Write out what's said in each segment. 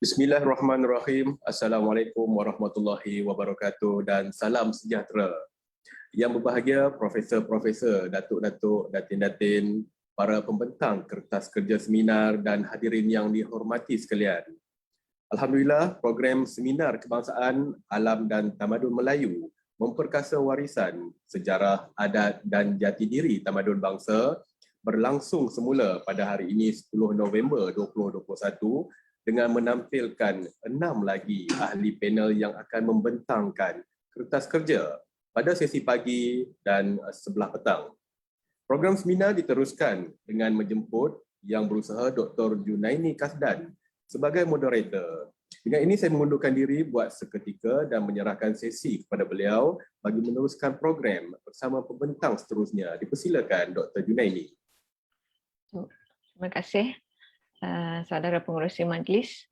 Bismillahirrahmanirrahim. Assalamualaikum warahmatullahi wabarakatuh dan salam sejahtera. Yang berbahagia Profesor-Profesor, Datuk-Datuk, Datin-Datin, para pembentang kertas kerja seminar dan hadirin yang dihormati sekalian. Alhamdulillah, program Seminar Kebangsaan, Alam dan Tamadun Melayu memperkasa warisan, sejarah, adat dan jati diri tamadun bangsa berlangsung semula pada hari ini 10 November 2021 dengan menampilkan 6 lagi ahli panel yang akan membentangkan kertas kerja pada sesi pagi dan sebelah petang. Program seminar diteruskan dengan menjemput Yang Berusaha Dr. Junaini Kasdan sebagai moderator. Dengan ini saya mengundurkan diri buat seketika dan menyerahkan sesi kepada beliau bagi meneruskan program bersama pembentang seterusnya. Dipersilakan Dr. Junaini. Terima kasih. Saudara pengerusi majlis.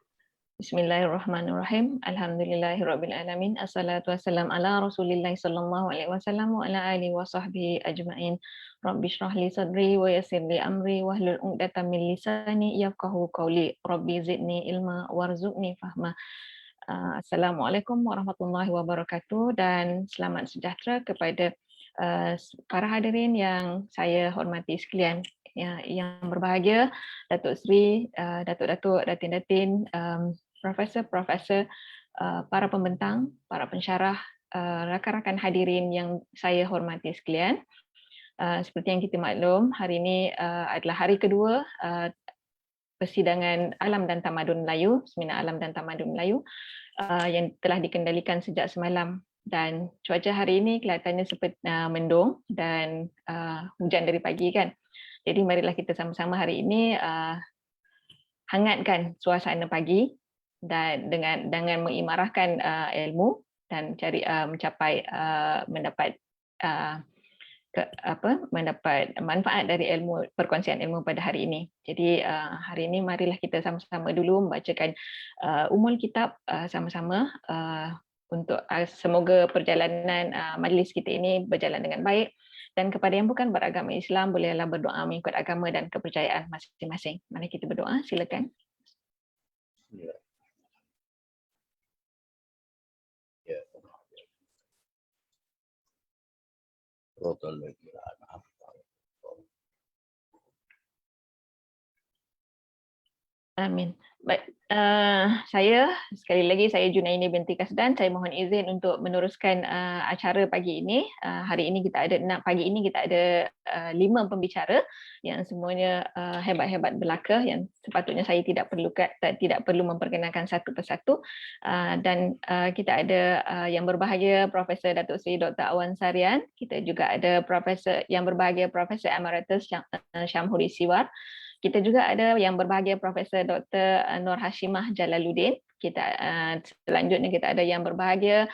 Bismillahirrahmanirrahim. Alhamdulillahirrabbilalamin. Assalatu wassalam ala Rasulillah sallallahu alaihi wasallam wa ala alihi wa sahbihi ajma'in. Rabbi shrah li sadri wa yassir li amri wahlul 'uqdatam min lisani yafqahu qawli. Rabbi zidni ilma warzuqni fahma. Assalamualaikum warahmatullahi wabarakatuh dan selamat sejahtera kepada para hadirin yang saya hormati sekalian. Yang berbahagia, Datuk Seri, Datuk-Datuk, Datin-Datin, Profesor-Profesor, para pembentang, para pensyarah, rakan-rakan hadirin yang saya hormati sekalian. Seperti yang kita maklum, hari ini adalah hari kedua persidangan Alam dan Tamadun Melayu, Seminar Alam dan Tamadun Melayu. yang telah dikendalikan sejak semalam. Dan cuaca hari ini kelihatannya seperti mendung dan hujan dari pagi kan. Jadi marilah kita sama-sama hari ini hangatkan suasana pagi dan dengan mengimarahkan ilmu dan cari mendapat mendapat manfaat dari perkongsian ilmu pada hari ini. Jadi hari ini marilah kita sama-sama dulu membacakan umul kitab sama-sama untuk semoga perjalanan majlis kita ini berjalan dengan baik. Dan kepada yang bukan beragama Islam, bolehlah berdoa mengikut agama dan kepercayaan masing-masing. Mari kita berdoa, silakan. Ya. Amin. Baik, saya sekali lagi saya Junaini binti Kasdan. Saya mohon izin untuk meneruskan acara pagi ini. Hari ini kita ada pagi ini kita ada 5 pembicara yang semuanya hebat-hebat belaka yang sepatutnya saya tidak perlu memperkenalkan satu persatu. Dan kita ada yang berbahagia Profesor Datuk Seri Dr. Awan Sarian. Kita juga ada Profesor yang berbahagia Profesor Emeritus Syamhuri Siwar. Kita juga ada yang berbahagia Profesor Dr. Nur Hashimah Jalaluddin. Selanjutnya kita ada yang berbahagia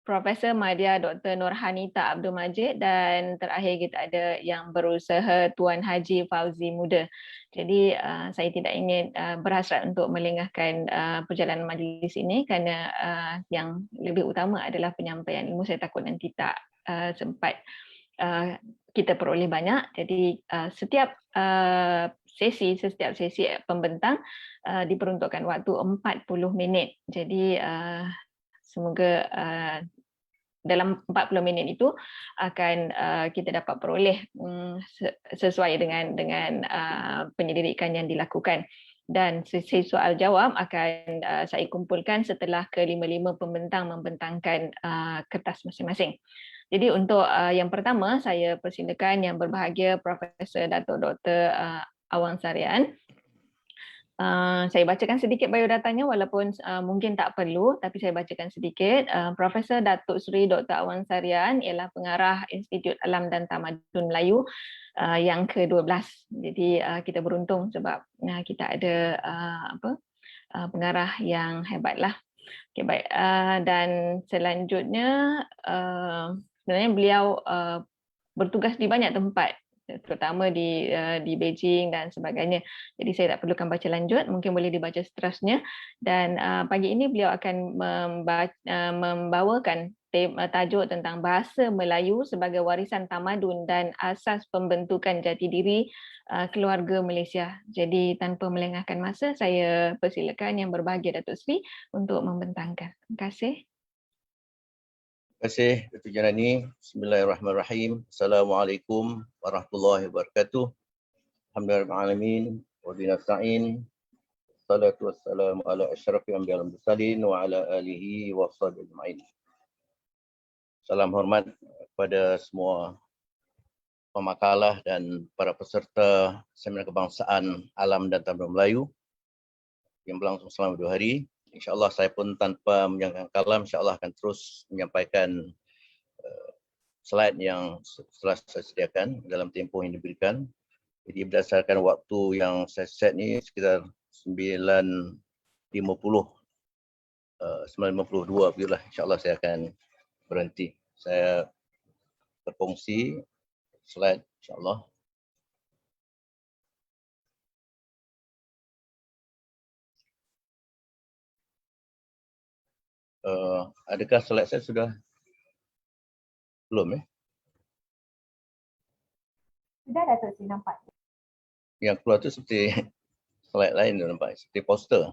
Profesor Madya Dr. Nurhanita Abdul Majid, dan terakhir kita ada yang berusaha Tuan Haji Fauzi Muda. Jadi saya tidak ingin berhasrat untuk melengahkan perjalanan majlis ini kerana yang lebih utama adalah penyampaian ilmu. Saya takut nanti tak sempat kita peroleh banyak. Jadi setiap sesi pembentang diperuntukkan waktu 40 minit. Jadi semoga dalam 40 minit itu akan kita dapat peroleh sesuai dengan penyelidikan yang dilakukan. Dan sesi soal jawab akan saya kumpulkan setelah ke-5 pembentang membentangkan kertas masing-masing. Jadi untuk yang pertama, saya persilakan yang berbahagia Profesor Datuk Dr. Awan Sarian. Saya bacakan sedikit biodatanya walaupun mungkin tak perlu, tapi saya bacakan sedikit. Profesor Datuk Seri Dr. Awan Sarian ialah pengarah Institut Alam dan Tamadun Melayu yang ke-12. Jadi kita beruntung sebab kita ada pengarah yang hebatlah. Okay, baik. Dan selanjutnya sebenarnya beliau bertugas di banyak tempat, terutama di Beijing dan sebagainya. Jadi saya tak perlukan baca lanjut, mungkin boleh dibaca seterusnya. Dan pagi ini beliau akan membawakan tajuk tentang bahasa Melayu sebagai warisan tamadun dan asas pembentukan jati diri keluarga Malaysia. Jadi tanpa melengahkan masa, saya persilakan yang berbahagia Datuk Seri untuk membentangkan. Terima kasih. Terima kasih Datuk Janani. Bismillahirrahmanirrahim. Assalamualaikum warahmatullahi wabarakatuh. Alhamdulillahirrahmanirrahim. Wa binasta'in. Salatu wassalamu ala asyrafil anbiya'i wal mursalin wa ala alihi wa sahbihi ajma'in. Salam hormat kepada semua pemakalah dan para peserta seminar kebangsaan Alam dan Tamadun Melayu yang berlangsung selama 2 hari. InsyaAllah saya pun tanpa menjangkang kalam, insyaAllah akan terus menyampaikan slide yang telah saya sediakan dalam tempoh yang diberikan. Jadi berdasarkan waktu yang saya set ni sekitar 9.52 bila insyaAllah saya akan berhenti. Saya berkongsi slide insyaAllah. Adakah slide saya sudah? Belum ya? Sudah Datuk Seri nampak. Yang keluar tu seperti slide lain tu nampak, seperti poster.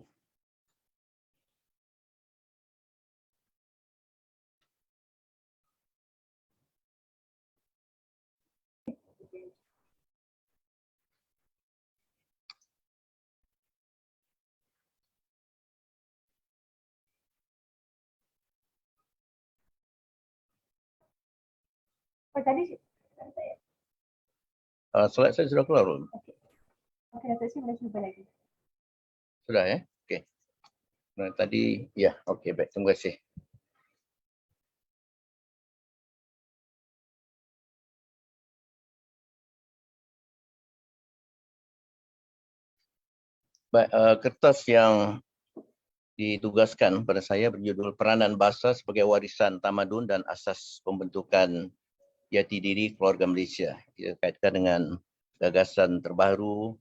Oh tadi Slide saya sudah keluar belum? okey Datuk Seri boleh cuba lagi. Sudah ya? Okey. Tadi, ya, okey, baik. Terima kasih. Baik, kertas yang ditugaskan pada saya berjudul Peranan Bahasa sebagai Warisan Tamadun dan Asas Pembentukan Jati Diri Keluarga Malaysia. Kita kaitkan dengan gagasan terbaru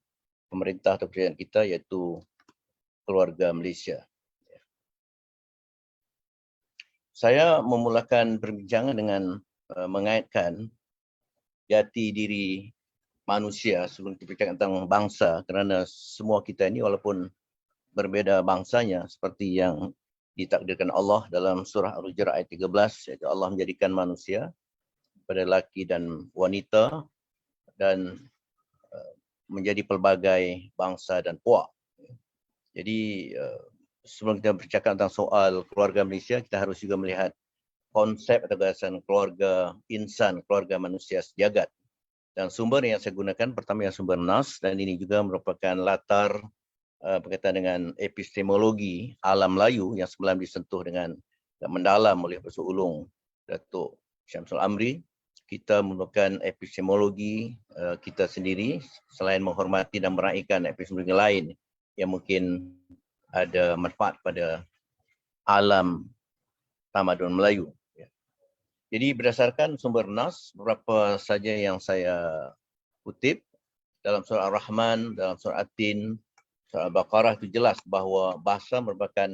pemerintah atau presiden kita, iaitu Keluarga Malaysia. Saya memulakan perbincangan dengan mengaitkan jati diri manusia sebelum kita bercakap tentang bangsa, kerana semua kita ini walaupun berbeza bangsanya, seperti yang ditakdirkan Allah dalam surah Al-Hujurat ayat 13, iaitu Allah menjadikan manusia pada lelaki dan wanita dan menjadi pelbagai bangsa dan puak. Jadi sebelum kita bercakap tentang soal keluarga Malaysia, kita harus juga melihat konsep atau gagasan keluarga insan, keluarga manusia sejagat. Dan sumber yang saya gunakan pertama yang sumber Nas, dan ini juga merupakan latar berkaitan dengan epistemologi alam Melayu yang sebelum disentuh dengan mendalam oleh Profesor Ulung Datuk Syamsul Amri. Kita menggunakan epistemologi kita sendiri selain menghormati dan meraihkan epistemologi lain yang mungkin ada manfaat pada alam tamadun Melayu. Jadi berdasarkan sumber Nas, beberapa saja yang saya kutip dalam surah Ar-Rahman, dalam surah At-Tin, surah Al-Baqarah itu jelas bahawa bahasa merupakan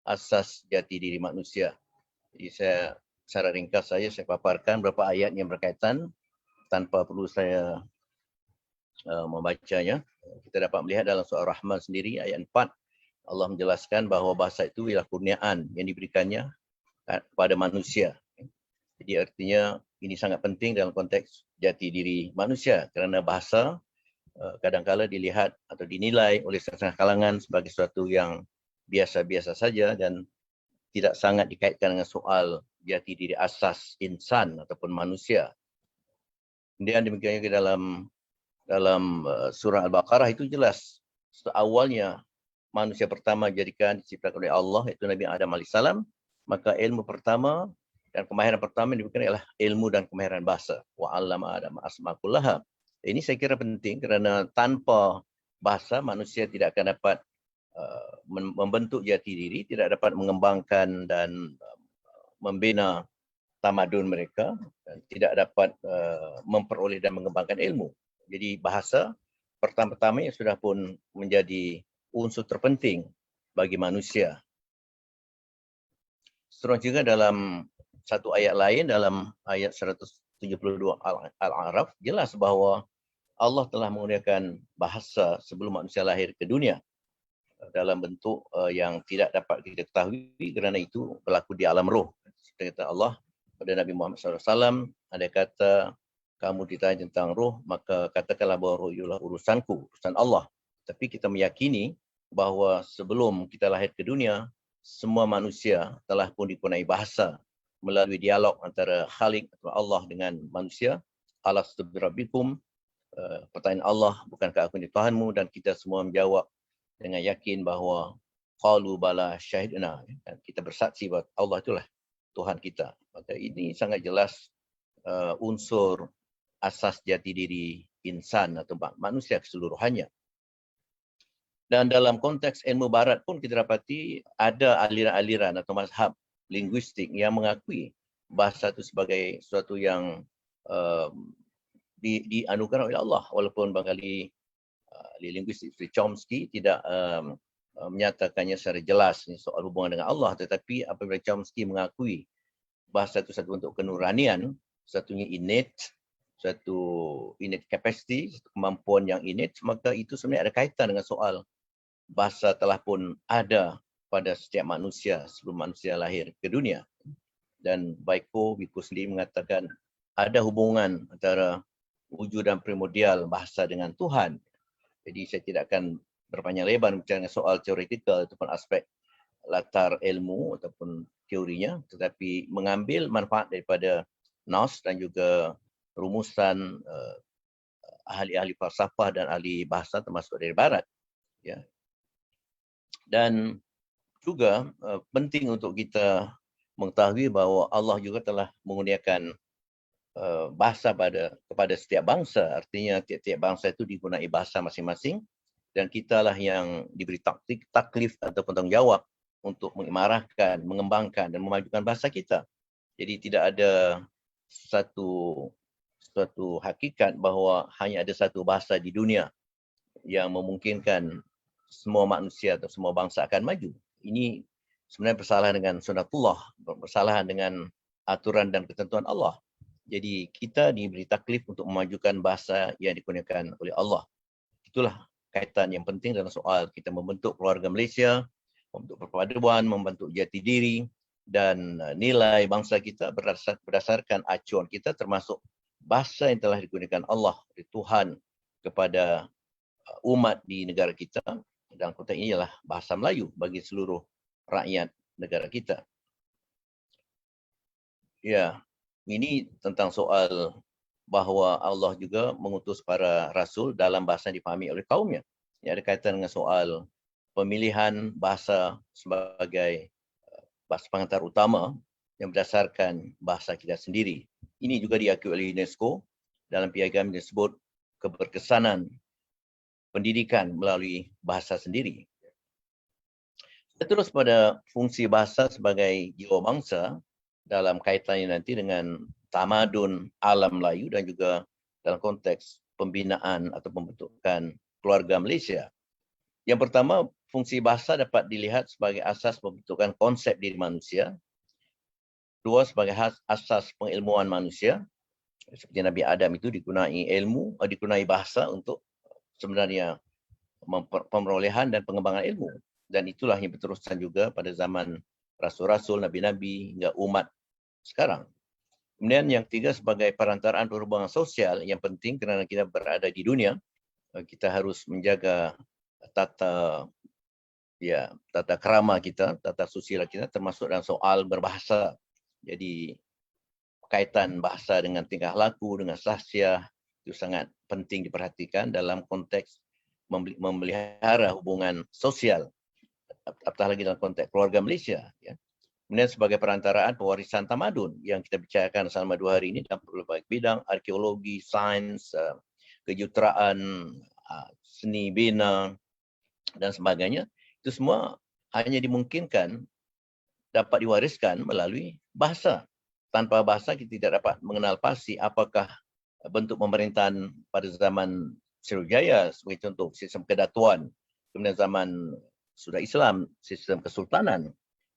asas jati diri manusia. Jadi saya secara ringkas saya paparkan beberapa ayat yang berkaitan tanpa perlu saya membacanya. Kita dapat melihat dalam surah Ar-Rahman sendiri ayat 4, Allah menjelaskan bahawa bahasa itu ialah kurniaan yang diberikannya kepada manusia. Jadi artinya ini sangat penting dalam konteks jati diri manusia, kerana bahasa kadang-kala dilihat atau dinilai oleh setengah kalangan sebagai sesuatu yang biasa-biasa saja dan tidak sangat dikaitkan dengan soal jati diri asas insan ataupun manusia. Kemudian demikian juga dalam surah Al-Baqarah itu jelas awalnya manusia pertama dijadikan diciptakan oleh Allah, iaitu Nabi Adam AS, maka ilmu pertama dan kemahiran pertama yang diberikan adalah ilmu dan kemahiran bahasa. Wa 'allama Adam asma kullaha. Ini saya kira penting kerana tanpa bahasa manusia tidak akan dapat membentuk jati diri, tidak dapat mengembangkan dan membina tamadun mereka, dan tidak dapat memperoleh dan mengembangkan ilmu. Jadi bahasa pertama-tama yang sudah pun menjadi unsur terpenting bagi manusia. Seterusnya juga dalam satu ayat lain, dalam ayat 172 Al-A'raf, jelas bahawa Allah telah menggunakan bahasa sebelum manusia lahir ke dunia dalam bentuk yang tidak dapat kita ketahui kerana itu berlaku di alam roh. Kita kata Allah pada Nabi Muhammad SAW, ada kata kamu ditanya tentang roh, maka katakanlah bahawa roh ialah urusanku, urusan Allah. Tapi kita meyakini bahawa sebelum kita lahir ke dunia, semua manusia telah pun dipunai bahasa melalui dialog antara Khalik atau Allah dengan manusia. Alastu birabbikum, pertanyaan Allah, bukankah aku ini Tuhanmu? Dan kita semua menjawab dengan yakin bahawa qalu bala syahidna, dan kita bersaksi bahawa Allah itulah Tuhan kita. Maka ini sangat jelas unsur asas jati diri insan atau manusia keseluruhannya. Dan dalam konteks ilmu barat pun kita dapati ada aliran-aliran atau mazhab linguistik yang mengakui bahasa itu sebagai sesuatu yang dianugerahkan oleh Allah, walaupun barangkali ahli linguistik seperti Chomsky tidak menyatakannya secara jelas ini soal hubungan dengan Allah, tetapi apabila Chomsky mengakui bahasa itu satu bentuk kenuranian, satunya innate, satu innate capacity, satu kemampuan yang innate, maka itu sebenarnya ada kaitan dengan soal bahasa telah pun ada pada setiap manusia sebelum manusia lahir ke dunia. Dan Baiko sendiri mengatakan ada hubungan antara wujud dan primordial bahasa dengan Tuhan. Jadi saya tidak akan berpanjang lebar bicara soal teoretikal ataupun aspek latar ilmu ataupun teorinya, tetapi mengambil manfaat daripada Nas dan juga rumusan ahli-ahli falsafah dan ahli bahasa termasuk dari barat. Ya. Dan juga penting untuk kita mengetahui bahawa Allah juga telah mengurniakan bahasa kepada setiap bangsa. Artinya tiap-tiap bangsa itu digunakan bahasa masing-masing dan kitalah yang diberi taklif ataupun tanggungjawab untuk mengimarahkan, mengembangkan dan memajukan bahasa kita. Jadi tidak ada suatu hakikat bahawa hanya ada satu bahasa di dunia yang memungkinkan semua manusia atau semua bangsa akan maju. Ini sebenarnya bersalahan dengan sunnatullah, bersalahan dengan aturan dan ketentuan Allah. Jadi kita diberi taklif untuk memajukan bahasa yang dikurniakan oleh Allah. Itulah kaitan yang penting dalam soal kita membentuk keluarga Malaysia, membentuk perpaduan, membentuk jati diri dan nilai bangsa kita berdasarkan acuan kita termasuk bahasa yang telah digunakan Allah, Tuhan kepada umat di negara kita. Dalam konteks ini ialah bahasa Melayu bagi seluruh rakyat negara kita. Ya, ini tentang soal bahawa Allah juga mengutus para rasul dalam bahasa yang dipahami oleh kaumnya. Ini ada kaitan dengan soal pemilihan bahasa sebagai bahasa pengantar utama yang berdasarkan bahasa kita sendiri. Ini juga diakui oleh UNESCO dalam piagam disebut keberkesanan pendidikan melalui bahasa sendiri. Terus pada fungsi bahasa sebagai jiwa bangsa dalam kaitannya nanti dengan tamadun alam Melayu dan juga dalam konteks pembinaan atau pembentukan keluarga Malaysia. Yang pertama, fungsi bahasa dapat dilihat sebagai asas pembentukan konsep diri manusia. Dua, sebagai asas pengilmuan manusia. Seperti Nabi Adam itu digunai bahasa untuk sebenarnya pemerolehan dan pengembangan ilmu. Dan itulah yang berterusan juga pada zaman rasul-rasul, nabi-nabi hingga umat sekarang. Kemudian yang tiga, sebagai perantaraan perhubungan sosial yang penting kerana kita berada di dunia, kita harus menjaga tata krama kita, tata susila kita termasuk dalam soal berbahasa. Jadi kaitan bahasa dengan tingkah laku, dengan sahsiah itu sangat penting diperhatikan dalam konteks memelihara hubungan sosial, apatah lagi dalam konteks keluarga Malaysia. Ya. Kemudian sebagai perantaraan pewarisan tamadun yang kita bicarakan selama 2 hari ini dalam berbagai bidang, arkeologi, sains, kejuruteraan, seni bina dan sebagainya, itu semua hanya dimungkinkan dapat diwariskan melalui bahasa. Tanpa bahasa kita tidak dapat mengenal pasti apakah bentuk pemerintahan pada zaman Sriwijaya sebagai contoh sistem kedatuan, kemudian zaman sudah Islam sistem kesultanan,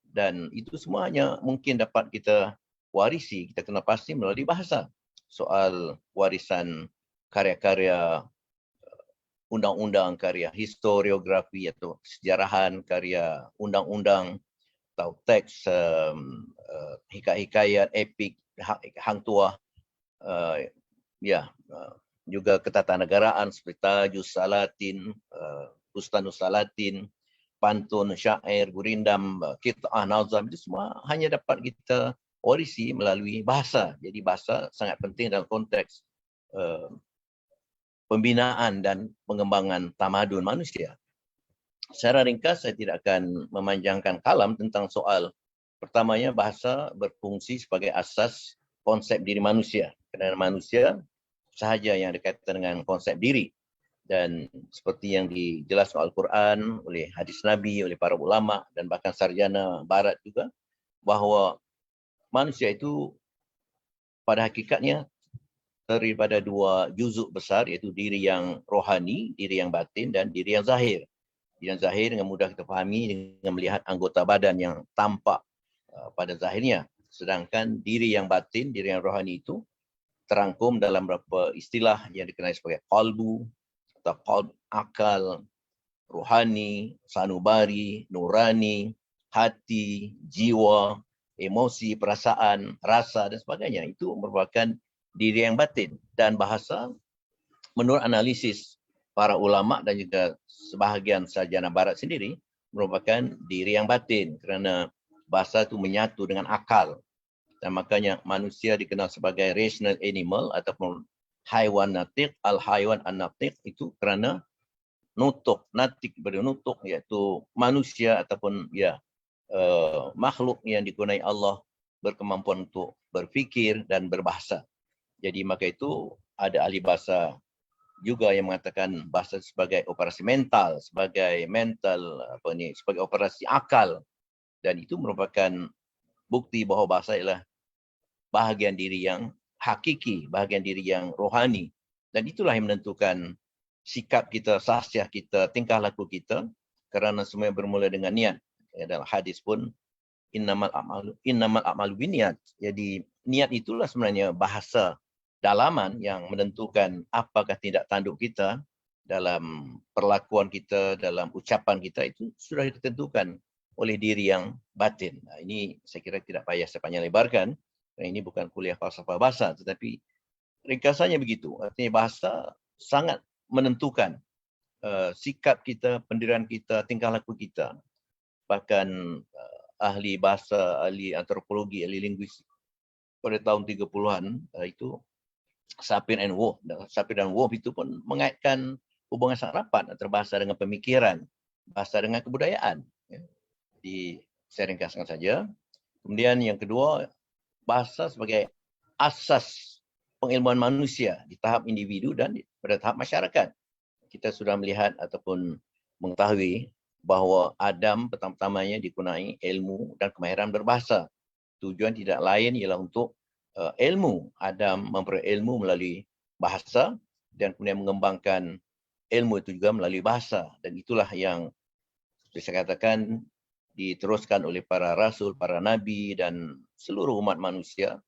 dan itu semua hanya mungkin dapat kita warisi, kita kenal pasti melalui bahasa. Soal warisan karya-karya undang-undang, karya historiografi atau sejarahan, karya undang-undang atau teks hikayat, epik, hang tuah, juga ketatanegaraan seperti Tajus Salatin, Bustanus Salatin, pantun, syair, gurindam, qit'ah, nazam, itu semua hanya dapat kita warisi melalui bahasa. Jadi bahasa sangat penting dalam konteks pembinaan dan pengembangan tamadun manusia. Secara ringkas, saya tidak akan memanjangkan kalam tentang soal pertamanya bahasa berfungsi sebagai asas konsep diri manusia. Kerana manusia sahaja yang berkaitan dengan konsep diri. Dan seperti yang dijelaskan Al-Quran, oleh hadis Nabi, oleh para ulama dan bahkan sarjana barat juga, bahawa manusia itu pada hakikatnya terdiri pada 2 juzuk besar, iaitu diri yang rohani, diri yang batin dan diri yang zahir. Diri yang zahir dengan mudah kita fahami dengan melihat anggota badan yang tampak pada zahirnya. Sedangkan diri yang batin, diri yang rohani itu terangkum dalam beberapa istilah yang dikenal sebagai qalbu, atau qalb, akal, rohani, sanubari, nurani, hati, jiwa, emosi, perasaan, rasa dan sebagainya. Itu merupakan diri yang batin. Dan bahasa menurut analisis para ulama dan juga sebahagian sarjana barat sendiri merupakan diri yang batin kerana bahasa itu menyatu dengan akal. Dan makanya manusia dikenal sebagai rational animal ataupun haiwan natik, al-haiwan an-natik itu kerana nutuk, natik daripada nutuk, iaitu manusia ataupun makhluk yang dikunai Allah berkemampuan untuk berfikir dan berbahasa. Jadi maka itu ada ahli bahasa juga yang mengatakan bahasa sebagai operasi mental, sebagai sebagai operasi akal, dan itu merupakan bukti bahawa bahasa ialah bahagian diri yang hakiki, bahagian diri yang rohani, dan itulah yang menentukan sikap kita, sahsiah kita, tingkah laku kita, kerana semua bermula dengan niat. Dalam hadis pun innamal a'malu binniyat. Jadi niat itulah sebenarnya bahasa dalaman yang menentukan apakah tindak tanduk kita dalam perlakuan kita, dalam ucapan kita, itu sudah ditentukan oleh diri yang batin. Nah, ini saya kira tidak payah saya panjang lebarkan. Ini bukan kuliah falsafah bahasa, tetapi ringkasannya begitu. Artinya bahasa sangat menentukan sikap kita, pendirian kita, tingkah laku kita. Bahkan ahli bahasa, ahli antropologi, ahli linguistik pada tahun 30-an itu Sapir and Wolf. Sapir dan Wolf itu pun mengaitkan hubungan sangat rapat antara bahasa dengan pemikiran, bahasa dengan kebudayaan. Jadi saya ringkaskan saja. Kemudian yang kedua, bahasa sebagai asas pengilmuan manusia di tahap individu dan pada tahap masyarakat. Kita sudah melihat ataupun mengetahui bahawa Adam pertama-tamanya dikunai ilmu dan kemahiran berbahasa. Tujuan tidak lain ialah untuk ilmu. Adam memperoleh ilmu melalui bahasa dan kemudian mengembangkan ilmu itu juga melalui bahasa. Dan itulah yang saya katakan diteruskan oleh para rasul, para nabi dan seluruh umat manusia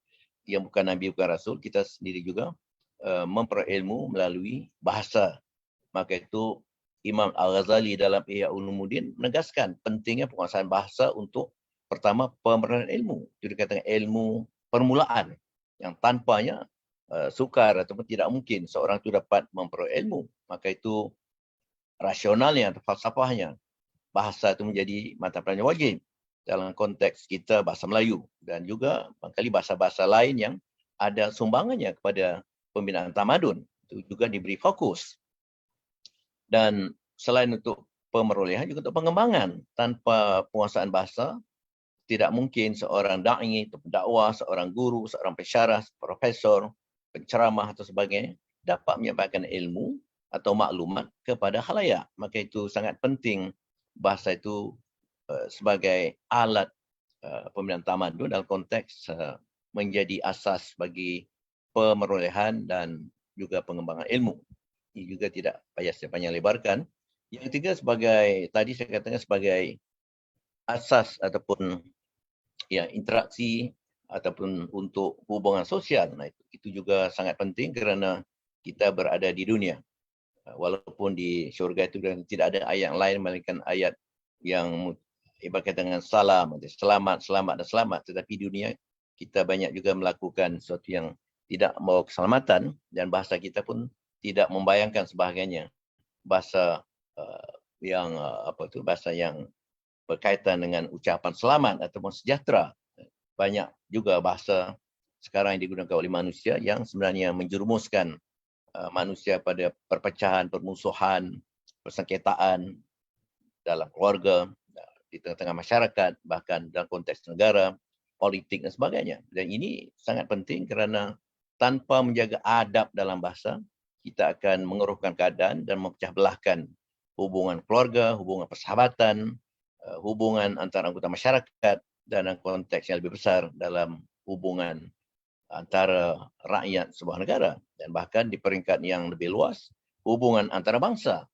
yang bukan nabi, bukan rasul. Kita sendiri juga memperoleh ilmu melalui bahasa. Maka itu Imam Al-Ghazali dalam Ihya Ulumuddin menegaskan pentingnya penguasaan bahasa untuk pertama pemeranan ilmu. Itu dikatakan ilmu permulaan yang tanpanya sukar ataupun tidak mungkin seorang itu dapat memperoleh ilmu. Maka itu rasionalnya atau falsafahnya bahasa itu menjadi mata pelajaran wajib dalam konteks kita bahasa Melayu dan juga barangkali bahasa-bahasa lain yang ada sumbangannya kepada pembinaan tamadun. Itu juga diberi fokus. Dan selain untuk pemerolehan juga untuk pengembangan. Tanpa penguasaan bahasa, tidak mungkin seorang da'i, pendakwah, seorang guru, seorang pensyarah, profesor, penceramah atau sebagainya dapat menyampaikan ilmu atau maklumat kepada khalayak. Maka itu sangat penting bahasa itu sebagai alat pembinaan tamadun dalam konteks menjadi asas bagi pemerolehan dan juga pengembangan ilmu. Ini juga tidak payah saya panjang lebarkan. Yang ketiga sebagai, tadi saya katakan sebagai asas ataupun ya interaksi ataupun untuk hubungan sosial. Nah, itu juga sangat penting kerana kita berada di dunia. Walaupun di syurga itu tidak ada ayat lain melainkan ayat yang berkaitan dengan salam, selamat, selamat dan selamat. Tetapi di dunia kita banyak juga melakukan sesuatu yang tidak membawa keselamatan dan bahasa kita pun tidak membayangkan sebahagiannya. Bahasa bahasa yang berkaitan dengan ucapan selamat ataupun sejahtera. Banyak juga bahasa sekarang yang digunakan oleh manusia yang sebenarnya menjerumuskan manusia pada perpecahan, permusuhan, persengketaan dalam keluarga, di tengah-tengah masyarakat, bahkan dalam konteks negara, politik dan sebagainya. Dan ini sangat penting kerana tanpa menjaga adab dalam bahasa, kita akan mengeruhkan keadaan dan memecah belahkan hubungan keluarga, hubungan persahabatan, hubungan antara anggota masyarakat dan konteks yang lebih besar dalam hubungan antara rakyat sebuah negara dan bahkan di peringkat yang lebih luas hubungan antara bangsa.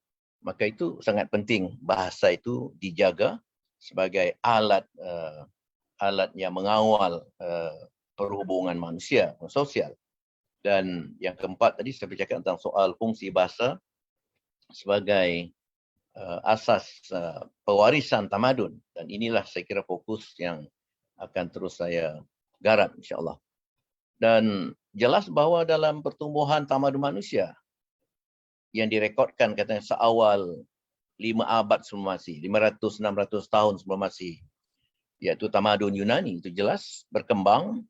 Maka itu sangat penting bahasa itu dijaga sebagai alat yang mengawal perhubungan manusia sosial. Dan yang keempat tadi saya bercakap tentang soal fungsi bahasa sebagai asas pewarisan tamadun, dan inilah saya kira fokus yang akan terus saya garap insya-Allah. Dan jelas bahawa dalam pertumbuhan tamadun manusia yang direkodkan katanya seawal 5 abad sebelum Masihi, 500-600 tahun sebelum Masihi, iaitu tamadun Yunani, itu jelas berkembang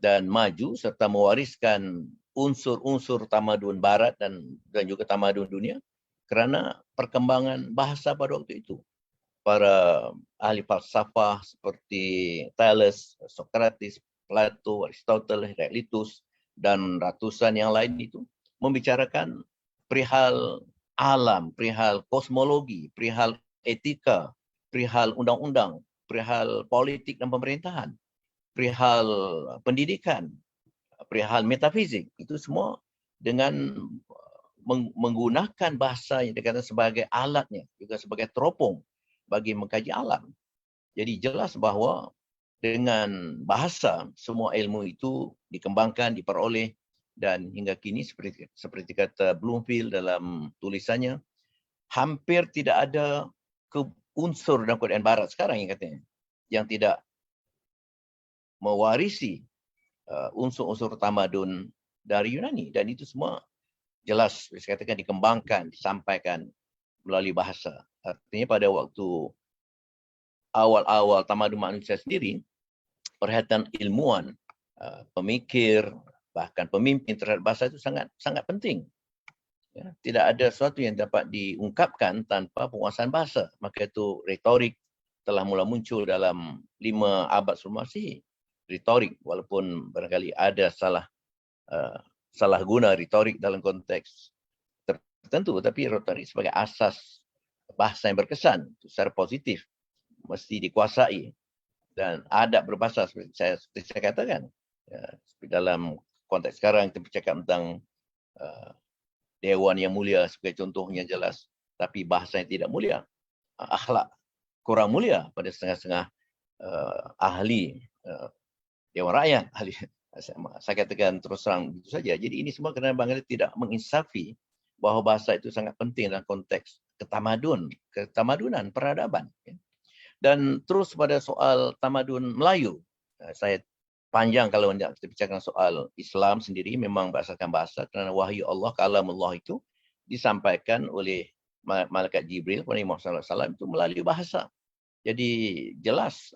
dan maju serta mewariskan unsur-unsur tamadun barat dan juga tamadun dunia kerana perkembangan bahasa pada waktu itu. para ahli falsafah seperti Thales, Socrates, Plato, Aristoteles, Heraclitus, dan ratusan yang lain itu membicarakan perihal alam, perihal kosmologi, perihal etika, perihal undang-undang, perihal politik dan pemerintahan, perihal pendidikan, perihal metafizik. Itu semua dengan menggunakan bahasa yang dikatakan sebagai alatnya, juga sebagai teropong bagi mengkaji alam. Jadi jelas bahawa dengan bahasa semua ilmu itu dikembangkan, diperoleh, dan hingga kini seperti kata Bloomfield dalam tulisannya, hampir tidak ada unsur dalam Quran Barat sekarang yang katanya yang tidak mewarisi unsur-unsur tamadun dari Yunani, dan itu semua jelas saya katakan dikembangkan, disampaikan melalui bahasa. Artinya pada waktu awal-awal tamadun manusia sendiri, perhatian ilmuwan, pemikir, bahkan pemimpin terhadap bahasa itu sangat penting. Ya, tidak ada sesuatu yang dapat diungkapkan tanpa penguasaan bahasa. Maka itu retorik telah mula muncul dalam 5 abad sebelum Masihi. Retorik, walaupun barangkali ada salah guna retorik dalam konteks tertentu, tapi retorik sebagai asas bahasa yang berkesan secara positif mesti dikuasai, dan adab berbahasa seperti saya katakan. Ya, dalam konteks sekarang kita bercakap tentang dewan yang mulia sebagai contohnya jelas, tapi bahasa yang tidak mulia, akhlak kurang mulia pada setengah-setengah ahli dewan rakyat, ahli. Saya katakan terus terang itu saja. Jadi ini semua kerana Bangladesh tidak menginsafi bahawa bahasa itu sangat penting dalam konteks ketamadunan, peradaban. Dan terus pada soal tamadun Melayu, saya panjang kalau kita bicarakan soal Islam sendiri, memang berdasarkan bahasa, kerana wahyu Allah, kalamullah itu disampaikan oleh malaikat Jibril kepada Muhammad SAW itu melalui bahasa. Jadi jelas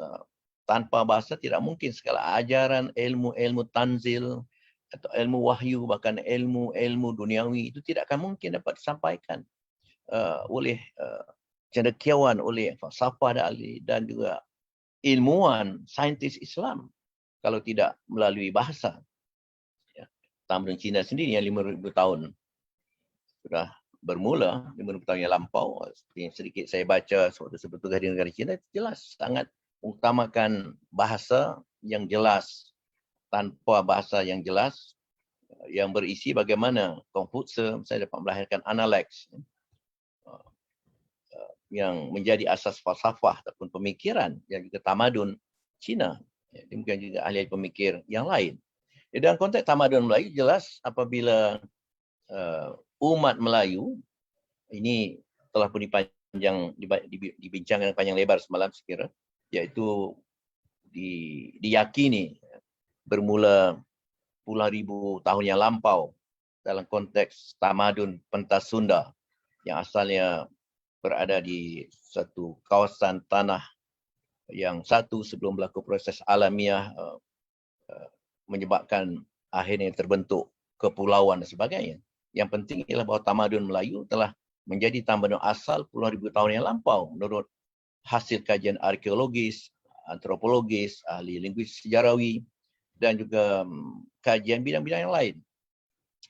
tanpa bahasa tidak mungkin segala ajaran, ilmu tanzil atau ilmu wahyu, bahkan ilmu duniawi itu tidak akan mungkin dapat disampaikan oleh cendekiawan, oleh falsafah dan juga ilmuwan, saintis Islam kalau tidak melalui bahasa. Ya. Tamadun Cina sendiri yang 5,000 tahun sudah bermula, 5,000 tahun yang lampau, seperti yang sedikit saya baca sebetulnya di negara Cina, itu jelas sangat mengutamakan bahasa yang jelas. Tanpa bahasa yang jelas, yang berisi bagaimana Confucius saya dapat melahirkan Analects yang menjadi asas falsafah ataupun pemikiran yang juga tamadun Cina. Demikian juga ahli pemikir yang lain. Dalam konteks tamadun Melayu, jelas apabila umat Melayu, ini telah pun dibincangkan panjang lebar semalam sekira, iaitu diyakini bermula puluhan ribu tahun yang lampau dalam konteks tamadun pentas Sunda yang asalnya berada di satu kawasan tanah yang satu sebelum berlaku proses alamiah menyebabkan akhirnya terbentuk kepulauan dan sebagainya. Yang penting ialah bahawa tamadun Melayu telah menjadi tamadun asal puluhan ribu tahun yang lampau menurut hasil kajian arkeologis, antropologis, ahli linguistik sejarawi, dan juga kajian bidang-bidang yang lain.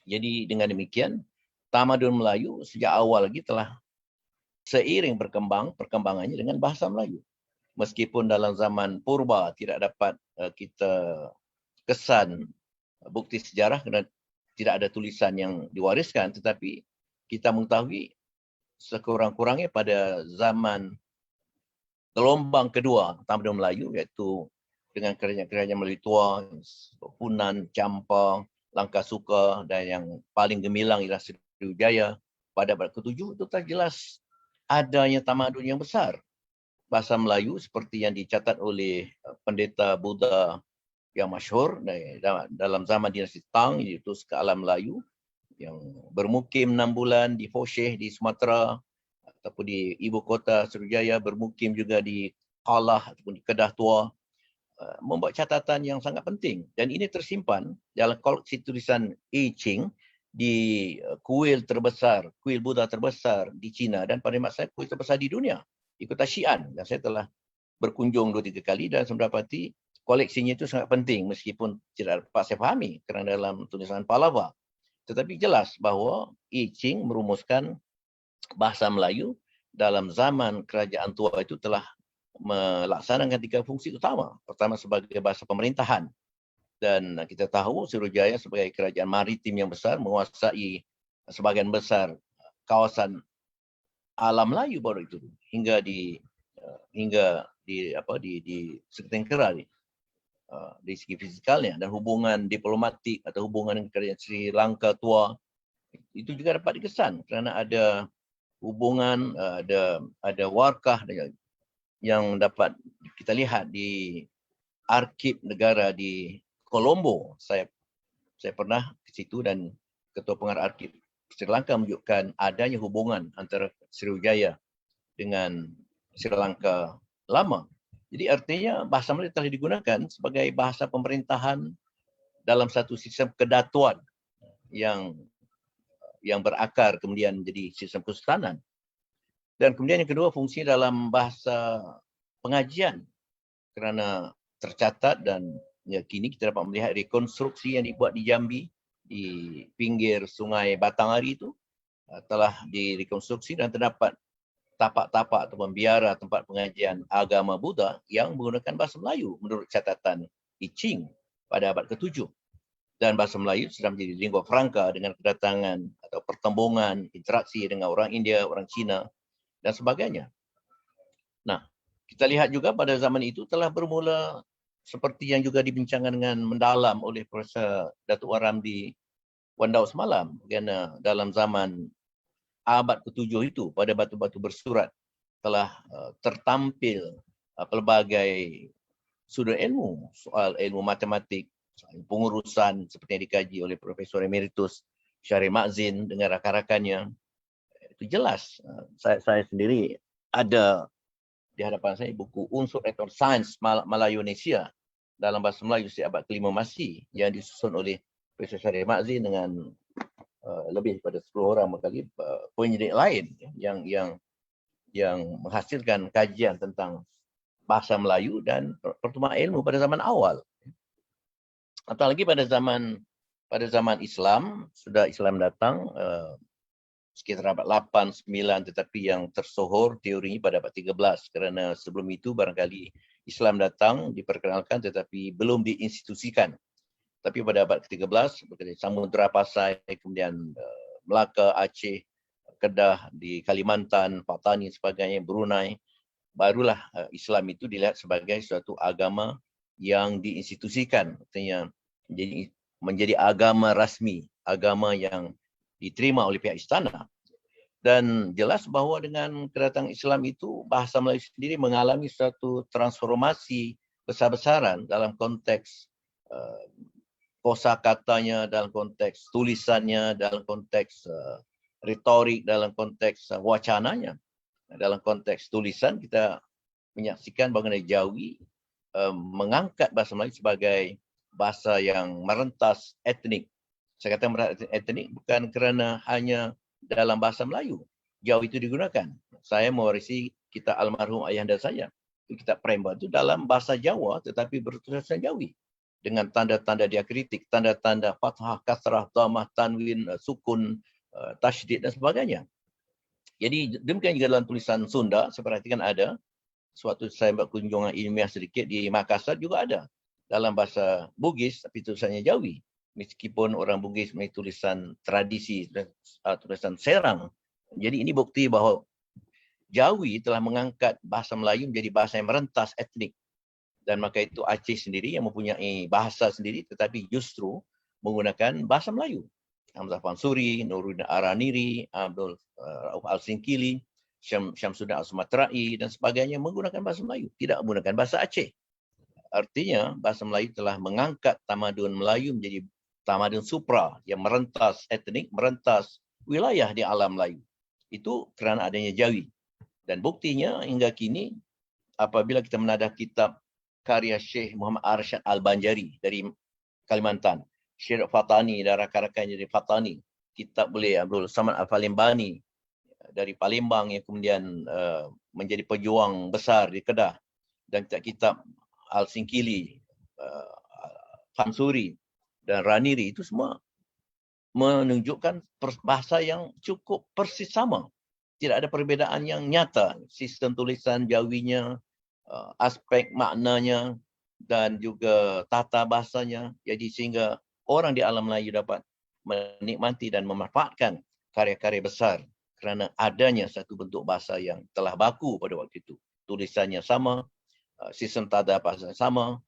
Jadi dengan demikian, tamadun Melayu sejak awal lagi telah seiring perkembangannya dengan bahasa Melayu. Meskipun dalam zaman purba tidak dapat kita kesan bukti sejarah kerana tidak ada tulisan yang diwariskan, tetapi kita mengetahui sekurang-kurangnya pada zaman gelombang kedua tamadun Melayu, iaitu dengan kerajaan Melayu tua, Punan, Champa, Langkasuka, dan yang paling gemilang ialah Sriwijaya pada abad ke-7, itu tak jelas adanya tamadun yang besar. Bahasa Melayu seperti yang dicatat oleh pendeta Buddha yang masyhur dalam zaman dinasti Tang, iaitu ke alam Melayu yang bermukim 6 bulan di Fosheh di Sumatera ataupun di ibu kota Sriwijaya, bermukim juga di Kalah ataupun di Kedah Tua, membuat catatan yang sangat penting, dan ini tersimpan dalam koleksi tulisan I Ching di kuil Buddha terbesar di China, dan pada masa kuil terbesar di dunia, Ikutashian, dan saya telah berkunjung 2-3 kali dan saya mendapati koleksinya itu sangat penting meskipun tidak dapat saya fahami kerana dalam tulisan Palava. Tetapi jelas bahawa I Ching merumuskan bahasa Melayu dalam zaman kerajaan tua itu telah melaksanakan 3 fungsi utama. Pertama sebagai bahasa pemerintahan. Dan kita tahu Sriwijaya sebagai kerajaan maritim yang besar menguasai sebahagian besar kawasan alam Melayu baru itu hingga di Sekreteng Kera di segi fizikalnya, dan hubungan diplomatik atau hubungan dengan kerajaan Sri Lanka tua itu juga dapat dikesan kerana ada hubungan, ada warkah yang dapat kita lihat di arsip negara di Colombo. Saya pernah ke situ dan Ketua Pengarah Arsip Sri Lanka menunjukkan adanya hubungan antara Sriwijaya dengan Sri Lanka lama. Jadi artinya bahasa Melayu telah digunakan sebagai bahasa pemerintahan dalam satu sistem kedatuan yang berakar kemudian menjadi sistem kesultanan. Dan kemudian yang kedua, fungsi dalam bahasa pengajian, kerana tercatat dan kini kita dapat melihat rekonstruksi yang dibuat di Jambi di pinggir sungai Batanghari itu telah direkonstruksi dan terdapat tapak-tapak atau biara tempat pengajian agama Buddha yang menggunakan bahasa Melayu menurut catatan I Ching pada abad ke-7. Dan bahasa Melayu sudah menjadi lingua franca dengan kedatangan atau pertembungan, interaksi dengan orang India, orang Cina dan sebagainya. Nah, kita lihat juga pada zaman itu telah bermula seperti yang juga dibincangkan dengan mendalam oleh Profesor Datuk Wan Ramli Wandau semalam, kerana dalam zaman abad ke-7 itu pada batu-batu bersurat telah tertampil pelbagai sudut ilmu, soal ilmu matematik, pengurusan seperti yang dikaji oleh Profesor Emeritus Syarif Ma'zin dengan rakan-rakannya. Itu jelas. Saya sendiri ada di hadapan saya buku Unsur Rektor Sains Melayu-Indonesia dalam bahasa Melayu sejak abad ke-5 Masih yang disusun oleh Profesor Syarif Ma'zin dengan lebih daripada 10 orang kali penyidik lain yang menghasilkan kajian tentang bahasa Melayu dan pertumbuhan ilmu pada zaman awal. Apalagi pada zaman Islam, sudah Islam datang sekitar abad 8, 9, tetapi yang tersohor teorinya pada abad 13 kerana sebelum itu barangkali Islam datang diperkenalkan tetapi belum diinstitusikan. Tapi pada abad ke-13, Samudra Pasai, kemudian Melaka, Aceh, Kedah di Kalimantan, Patani sebagainya, Brunei, barulah Islam itu dilihat sebagai suatu agama yang diinstitusikan, artinya menjadi agama rasmi, agama yang diterima oleh pihak istana. Dan jelas bahawa dengan kedatangan Islam itu, bahasa Melayu sendiri mengalami suatu transformasi besar-besaran dalam konteks kosakatanya, dalam konteks tulisannya, dalam konteks retorik, dalam konteks wacananya. Dalam konteks tulisan kita menyaksikan bagaimana Jawi mengangkat bahasa Melayu sebagai bahasa yang merentas etnik. Saya kata merentas etnik bukan kerana hanya dalam bahasa Melayu Jawi itu digunakan. Saya mewarisi kitab almarhum ayahanda saya. Kitab Premba itu dalam bahasa Jawa tetapi bertulisan Jawi, dengan tanda-tanda diakritik, tanda-tanda fathah, kasrah, dhammah, tanwin, sukun, tasydid dan sebagainya. Jadi demikian juga dalam tulisan Sunda, saya perhatikan ada, suatu saya buat kunjungan ilmiah sedikit di Makassar juga ada. Dalam bahasa Bugis, tapi tulisannya Jawi. Meskipun orang Bugis memiliki tulisan tradisi, tulisan Serang. Jadi ini bukti bahawa Jawi telah mengangkat bahasa Melayu menjadi bahasa yang merentas etnik. Dan maka itu Aceh sendiri yang mempunyai bahasa sendiri tetapi justru menggunakan bahasa Melayu. Hamzah Fansuri, Nuruddin Araniri, Abdul Rauf Al-Singkili, Syamsuddin Al-Sumatrai dan sebagainya menggunakan bahasa Melayu, tidak menggunakan bahasa Aceh. Artinya bahasa Melayu telah mengangkat tamadun Melayu menjadi tamadun supra yang merentas etnik, merentas wilayah di alam Melayu. Itu kerana adanya Jawi. Dan buktinya hingga kini apabila kita menadah kitab karya Syekh Muhammad Arsyad Al-Banjari dari Kalimantan, Syekh Fatani dan rakan-rakannya dari Fatani, kitab oleh Abdul Samad Al-Falimbani dari Palembang yang kemudian menjadi pejuang besar di Kedah, dan kitab Al-Singkili, Samsuri dan Raniri itu semua menunjukkan bahasa yang cukup persis sama. Tidak ada perbezaan yang nyata. Sistem tulisan Jawinya, aspek maknanya dan juga tata bahasanya. Jadi sehingga orang di alam Melayu dapat menikmati dan memanfaatkan karya-karya besar kerana adanya satu bentuk bahasa yang telah baku pada waktu itu. Tulisannya sama, sistem tata bahasa sama,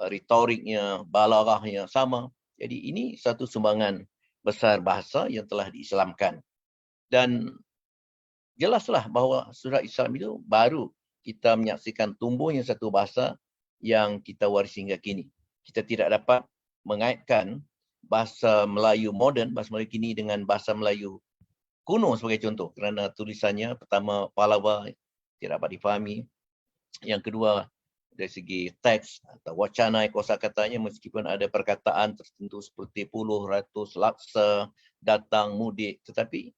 retoriknya, balaghahnya sama. Jadi ini satu sumbangan besar bahasa yang telah diislamkan. Dan jelaslah bahawa surat Islam itu baru kita menyaksikan tumbuhnya satu bahasa yang kita warisi hingga kini. Kita tidak dapat mengaitkan bahasa Melayu moden, bahasa Melayu kini dengan bahasa Melayu kuno sebagai contoh. Kerana tulisannya pertama Palawa tidak dapat difahami. Yang kedua, dari segi teks atau wacana kosakatanya, meskipun ada perkataan tertentu seperti puluh, ratus, laksa, datang, mudik, tetapi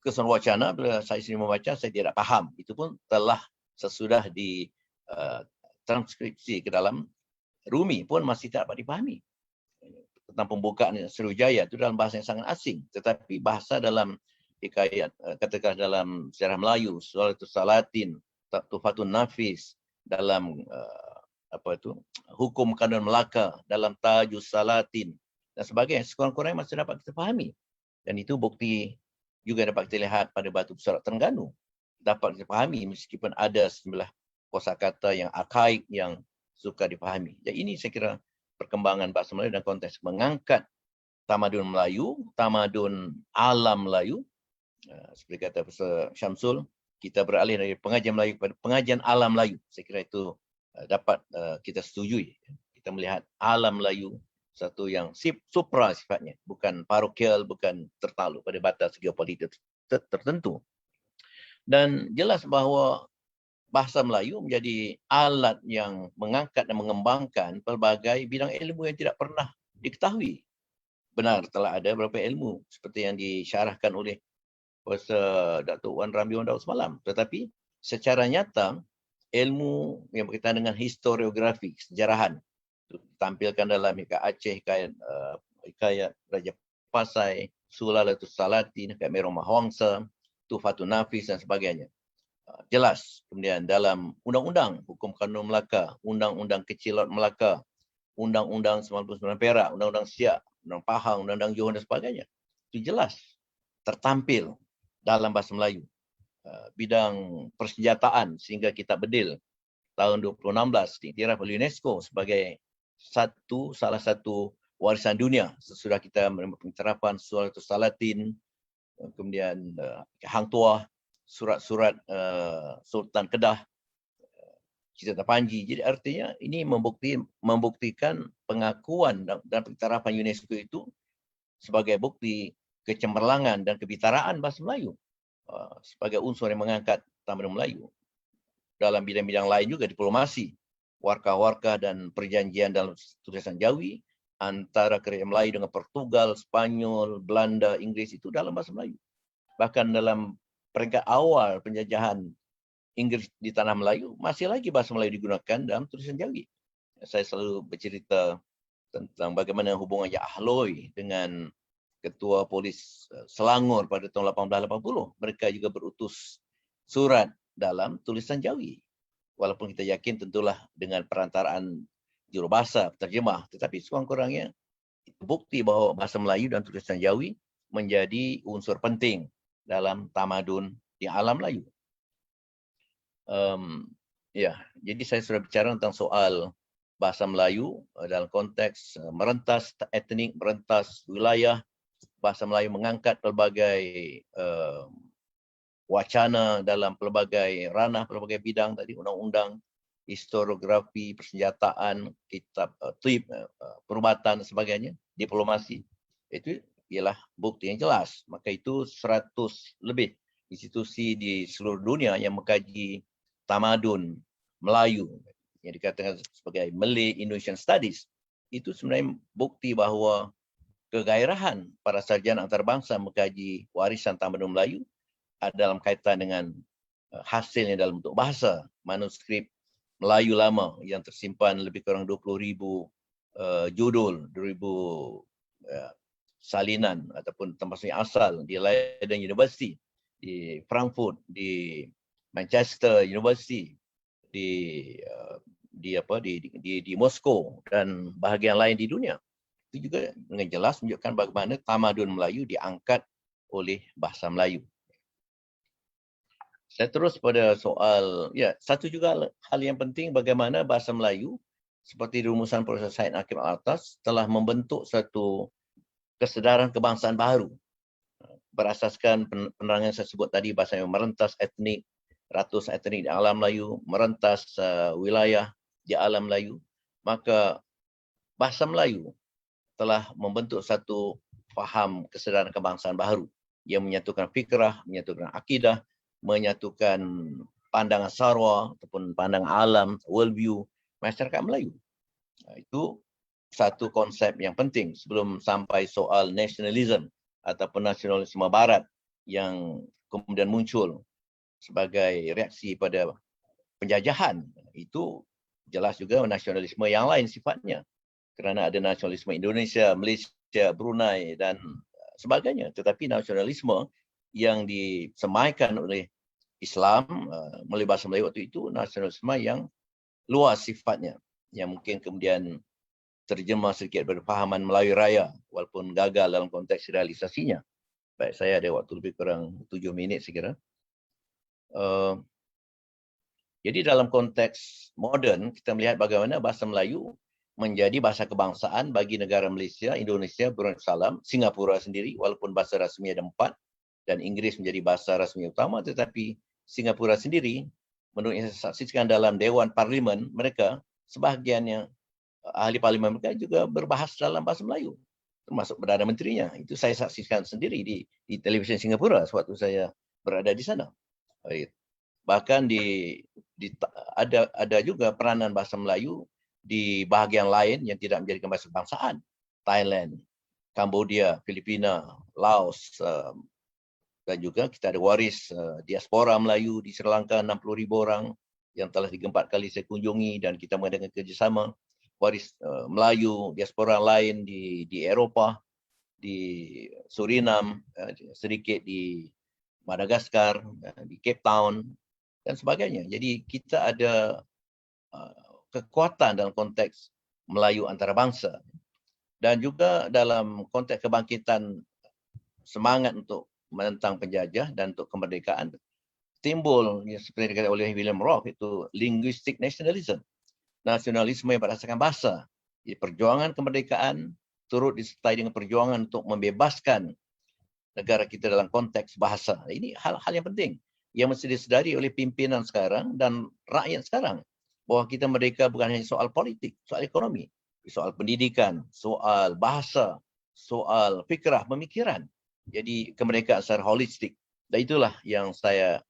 keseluruhan wacana bila saya sendiri membaca saya tidak faham. Itu pun telah sesudah di transkripsi ke dalam Rumi pun masih tak dapat dipahami. Tentang pembukaan Sriwijaya itu dalam bahasa yang sangat asing, tetapi bahasa dalam hikayat, katakan dalam sejarah Melayu, Suratus Salatin, Tuhfatun Nafis, dalam Hukum Kanun Melaka, dalam Tajus Salatin dan sebagainya, sekurang-kurangnya masih dapat kita fahami. Dan itu bukti juga dapat kita lihat pada Batu Pusaran Terengganu. Dapat kita fahami meskipun ada sejumlah kosakata yang arkaik yang suka dipahami. Jadi ini saya kira perkembangan bahasa Melayu dan konteks mengangkat tamadun Melayu, tamadun alam Melayu. Seperti kata Profesor Syamsul, kita beralih dari pengajian Melayu kepada pengajian alam Melayu. Saya kira itu dapat kita setujui. Kita melihat alam Melayu satu yang supra sifatnya, bukan parokial, bukan tertakluk pada batas geopolitik tertentu. Dan jelas bahawa bahasa Melayu menjadi alat yang mengangkat dan mengembangkan pelbagai bidang ilmu yang tidak pernah diketahui. Benar, telah ada beberapa ilmu seperti yang disyarahkan oleh Profesor Datuk Wan Ramli Daud semalam. Tetapi secara nyata, ilmu yang berkaitan dengan historiografi, sejarahan, ditampilkan dalam hikayat Aceh, hikayat Raja Pasai, Sulalatus Salatin, hikayat Merong Mahwangsa, Tuhfatun Nafis dan sebagainya. Jelas. Kemudian dalam Undang-Undang Hukum Kanun Melaka, Undang-Undang Kecil Laut Melaka, Undang-Undang 99 Perak, Undang-Undang Siak, Undang Pahang, Undang-Undang Johor dan sebagainya. Itu jelas tertampil dalam bahasa Melayu. Bidang persenjataan sehingga kitab Bedil tahun 2016 diiktiraf oleh UNESCO sebagai salah satu warisan dunia sesudah kita menerima pencerapan Suratus Salatin, kemudian Hang Tuah, surat-surat Sultan Kedah, Cerita Panji. Jadi artinya ini membuktikan pengakuan dan pencerapan UNESCO itu sebagai bukti kecemerlangan dan kebitaraan bahasa Melayu sebagai unsur yang mengangkat tamadun Melayu. Dalam bidang-bidang lain juga diplomasi, warkah-warkah dan perjanjian dalam tulisan Jawi antara kerajaan Melayu dengan Portugal, Spanyol, Belanda, Inggris itu dalam bahasa Melayu. Bahkan dalam peringkat awal penjajahan Inggris di tanah Melayu, masih lagi bahasa Melayu digunakan dalam tulisan Jawi. Saya selalu bercerita tentang bagaimana hubungan Yah Loi dengan Ketua Polis Selangor pada tahun 1880. Mereka juga berutus surat dalam tulisan Jawi. Walaupun kita yakin tentulah dengan perantaraan jurubahasa, terjemah. Tetapi sekurang-kurangnya bukti bahawa bahasa Melayu dan tulisan Jawi menjadi unsur penting dalam tamadun di alam Melayu. Jadi saya sudah bicara tentang soal bahasa Melayu dalam konteks merentas etnik, merentas wilayah. Bahasa Melayu mengangkat pelbagai wacana dalam pelbagai ranah, pelbagai bidang tadi, undang-undang, historiografi, persenjataan, kitab perubatan dan sebagainya, diplomasi. Itu ialah bukti yang jelas. Maka itu 100 lebih institusi di seluruh dunia yang mengkaji tamadun Melayu yang dikatakan sebagai Malay Indonesian Studies. Itu sebenarnya bukti bahawa kegairahan para sarjana antarabangsa mengkaji warisan tamadun Melayu dalam kaitan dengan hasilnya dalam bentuk bahasa, manuskrip Melayu lama yang tersimpan lebih kurang 20,000 judul, 2,000 salinan ataupun termasuk asal di Leiden University, di Frankfurt, di Manchester University, di Moskow dan bahagian lain di dunia. Itu juga dengan jelas menunjukkan bagaimana tamadun Melayu diangkat oleh bahasa Melayu. Saya terus pada soal, satu juga hal yang penting bagaimana bahasa Melayu seperti rumusan Profesor Syed Akib Al-Atas telah membentuk satu kesedaran kebangsaan baru berasaskan penerangan yang saya sebut tadi, bahasa yang merentas etnik, ratus etnik di alam Melayu, merentas wilayah di alam Melayu. Maka bahasa Melayu telah membentuk satu faham kesedaran kebangsaan baru yang menyatukan fikrah, menyatukan akidah, menyatukan pandangan sarwa ataupun pandangan alam, worldview masyarakat Melayu. Itu satu konsep yang penting sebelum sampai soal nasionalisme ataupun nasionalisme barat yang kemudian muncul sebagai reaksi pada penjajahan. Itu jelas juga nasionalisme yang lain sifatnya. Kerana ada nasionalisme Indonesia, Malaysia, Brunei dan sebagainya. Tetapi nasionalisme yang disemaikan oleh Islam melalui bahasa Melayu waktu itu nasionalisme yang luas sifatnya, yang mungkin kemudian terjemah sedikit berfahaman Melayu Raya walaupun gagal dalam konteks realisasinya. Baik, saya ada waktu lebih kurang 7 minit saya kira. Jadi dalam konteks moden kita melihat bagaimana bahasa Melayu menjadi bahasa kebangsaan bagi negara Malaysia, Indonesia, Brunei Darussalam, Singapura sendiri walaupun bahasa rasmi ada 4 dan Inggeris menjadi bahasa rasmi utama, tetapi Singapura sendiri menurut yang saya saksikan dalam Dewan Parlimen mereka, sebahagian yang ahli parlimen mereka juga berbahasa dalam bahasa Melayu, termasuk Perdana Menterinya. Itu saya saksikan sendiri di televisi Singapura sewaktu saya berada di sana. Bahkan ada juga peranan bahasa Melayu di bahagian lain yang tidak menjadikan bahasa kebangsaan. Thailand, Cambodia, Filipina, Laos, dan juga kita ada waris diaspora Melayu di Sri Lanka 60,000 orang yang telah 4 kali saya kunjungi dan kita mengadakan kerjasama. Waris Melayu, diaspora lain di Eropah, di Suriname, sedikit di Madagaskar, di Cape Town dan sebagainya. Jadi kita ada kekuatan dalam konteks Melayu antarabangsa dan juga dalam konteks kebangkitan semangat untuk menentang penjajah dan untuk kemerdekaan timbul yang seperti dikatakan oleh William Rock itu linguistic nationalism, nasionalisme yang berdasarkan bahasa. Jadi perjuangan kemerdekaan turut disertai dengan perjuangan untuk membebaskan negara kita dalam konteks bahasa. Ini hal-hal yang penting yang mesti disedari oleh pimpinan sekarang dan rakyat sekarang. Bahawa kita merdeka bukan hanya soal politik, soal ekonomi, soal pendidikan, soal bahasa, soal fikrah, pemikiran. Jadi kemerdekaan secara holistik. Dan itulah yang saya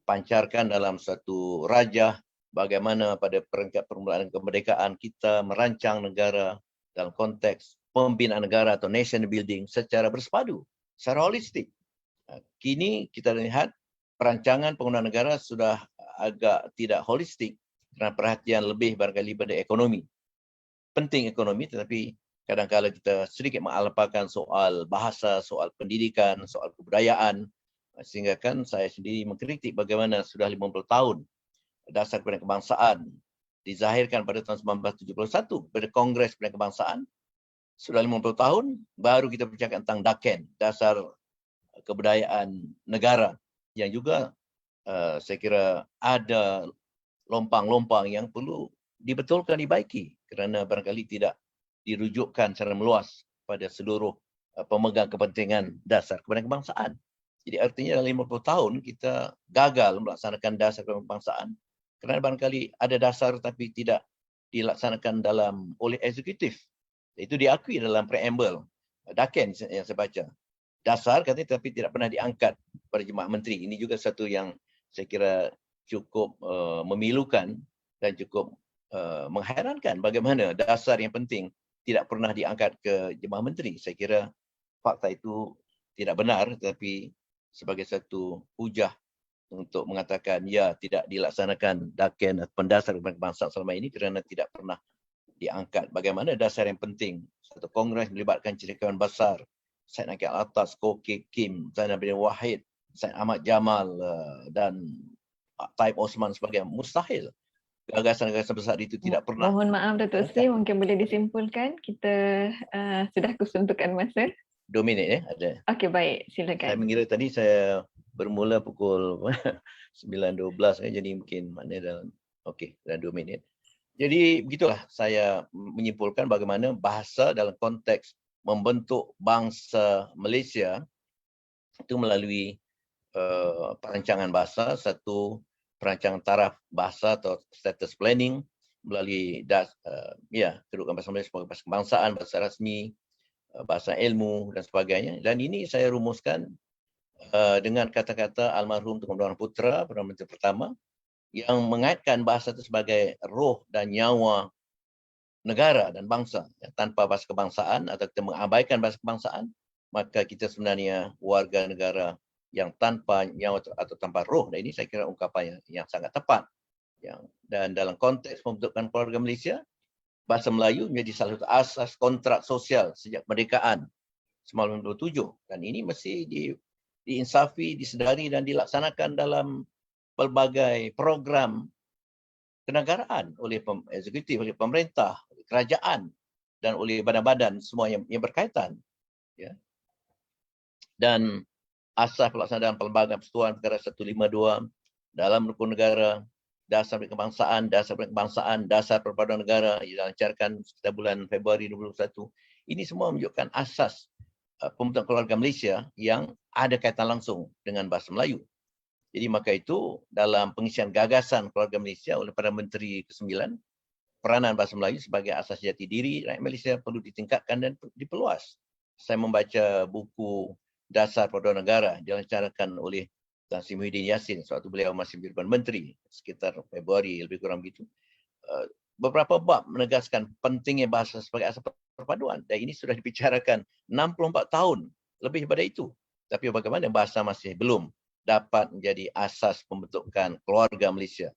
pancarkan dalam satu rajah bagaimana pada peringkat permulaan kemerdekaan kita merancang negara dalam konteks pembinaan negara atau nation building secara bersepadu, secara holistik. Kini kita lihat perancangan penggunaan negara sudah agak tidak holistik kerana perhatian lebih barangkali pada ekonomi. Penting ekonomi tetapi kadang-kadang kita sedikit mengalahkan soal bahasa, soal pendidikan, soal kebudayaan. Sehingga kan saya sendiri mengkritik bagaimana sudah 50 tahun dasar Pendidikan Kebangsaan dizahirkan pada tahun 1971 pada Kongres Pendidikan Kebangsaan. Sudah 50 tahun baru kita bercakap tentang DAKEN, dasar kebudayaan negara yang juga saya kira ada lompang-lompang yang perlu dibetulkan, dibaiki kerana barangkali tidak dirujukkan secara meluas pada seluruh pemegang kepentingan dasar kebangsaan. Jadi artinya dalam 50 tahun kita gagal melaksanakan dasar kebangsaan kerana barangkali ada dasar tapi tidak dilaksanakan oleh eksekutif. Itu diakui dalam preamble DAKEN yang saya baca. Dasar katanya tapi tidak pernah diangkat pada Jemaah Menteri. Ini juga satu yang saya kira cukup memilukan dan cukup mengherankan bagaimana dasar yang penting tidak pernah diangkat ke Jemaah Menteri. Saya kira fakta itu tidak benar tetapi sebagai satu hujah untuk mengatakan ya tidak dilaksanakan daken atau pendasar kebangsaan selama ini kerana tidak pernah diangkat. Bagaimana dasar yang penting satu kongres melibatkan cendekiawan besar, Syed Naqi Al-Atas, Koki Kim, Zainal bin Wahid, Syed Ahmad Jamal dan Taib Osman sebagai mustahil. Gagasan-gagasan besar itu tidak pernah. Mohon maaf Datuk Seri, mungkin boleh disimpulkan. Kita sudah kesuntukan masa. 2 minit ada. Okey, baik. Saya Silakan. mengira tadi saya bermula pukul 9.12 jadi mungkin maknanya dalam dalam 2 minit. Jadi begitulah saya menyimpulkan bagaimana bahasa dalam konteks membentuk bangsa Malaysia itu melalui perancangan bahasa, satu perancangan taraf bahasa atau status planning melalui kedudukan bahasa Malaysia sebagai bahasa kebangsaan, bahasa rasmi, bahasa ilmu dan sebagainya. Dan ini saya rumuskan dengan kata-kata almarhum Tun Abdul Rahman Putra, Perdana Menteri pertama, yang mengaitkan bahasa itu sebagai roh dan nyawa negara dan bangsa. Tanpa bahasa kebangsaan atau kita mengabaikan bahasa kebangsaan, maka kita sebenarnya warga negara yang tanpa nyawa atau tanpa roh. Dan ini saya kira ungkapan yang sangat tepat. Dan dalam konteks pembentukan keluarga Malaysia, bahasa Melayu menjadi salah satu asas kontrak sosial sejak kemerdekaan 1997. Dan ini mesti diinsafi, disedari dan dilaksanakan dalam pelbagai program kenegaraan oleh eksekutif, oleh pemerintah, oleh kerajaan dan oleh badan-badan semua yang berkaitan. Ya. Dan asas pelaksanaan Perlembagaan Persatuan Negara 152 dalam rukun negara, dasar kebangsaan, dasar perpaduan negara yang dilancarkan sekitar bulan Februari 2021. Ini semua menunjukkan asas pembentukan keluarga Malaysia yang ada kaitan langsung dengan bahasa Melayu. Jadi maka itu dalam pengisian gagasan keluarga Malaysia oleh Perdana Menteri ke-9, peranan bahasa Melayu sebagai asas jati diri rakyat Malaysia perlu ditingkatkan dan diperluas. Saya membaca buku Dasar Perpaduan Negara dilancarkan oleh Tan Sri Muhyiddin Yassin sewaktu beliau masih menjadi Perdana Menteri sekitar Februari lebih kurang begitu. Beberapa bab menegaskan pentingnya bahasa sebagai asas perpaduan dan ini sudah dibicarakan 64 tahun lebih daripada itu. Tapi bagaimana bahasa masih belum dapat menjadi asas pembentukan keluarga Malaysia.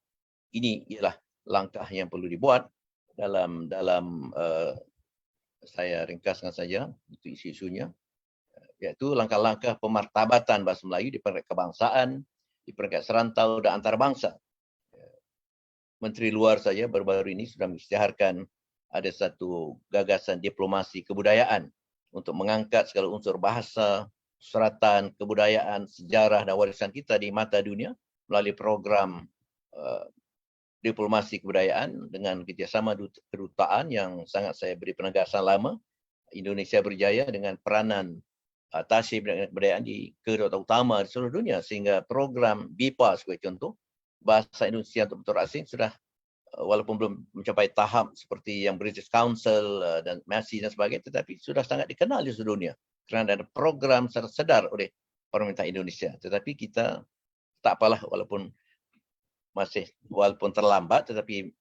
Ini ialah langkah yang perlu dibuat dalam saya ringkaskan saja itu isu-isunya, iaitu langkah-langkah pemartabatan bahasa Melayu di peringkat kebangsaan, di peringkat serantau dan antarabangsa. Menteri Luar saja baru-baru ini sudah mengisytiharkan ada satu gagasan diplomasi kebudayaan untuk mengangkat segala unsur bahasa, suratan, kebudayaan, sejarah dan warisan kita di mata dunia melalui program diplomasi kebudayaan dengan kerjasama kedutaan yang sangat saya beri penegasan lama. Indonesia berjaya dengan peranan tasih kebudayaan di kedutaan utama di seluruh dunia sehingga program BIPA sebagai contoh, bahasa Indonesia untuk penutur asing sudah walaupun belum mencapai tahap seperti yang British Council dan MASI dan sebagainya, tetapi sudah sangat dikenal di seluruh dunia kerana ada program secara sedar oleh pemerintah Indonesia. Tetapi kita tak apalah walaupun terlambat, tetapi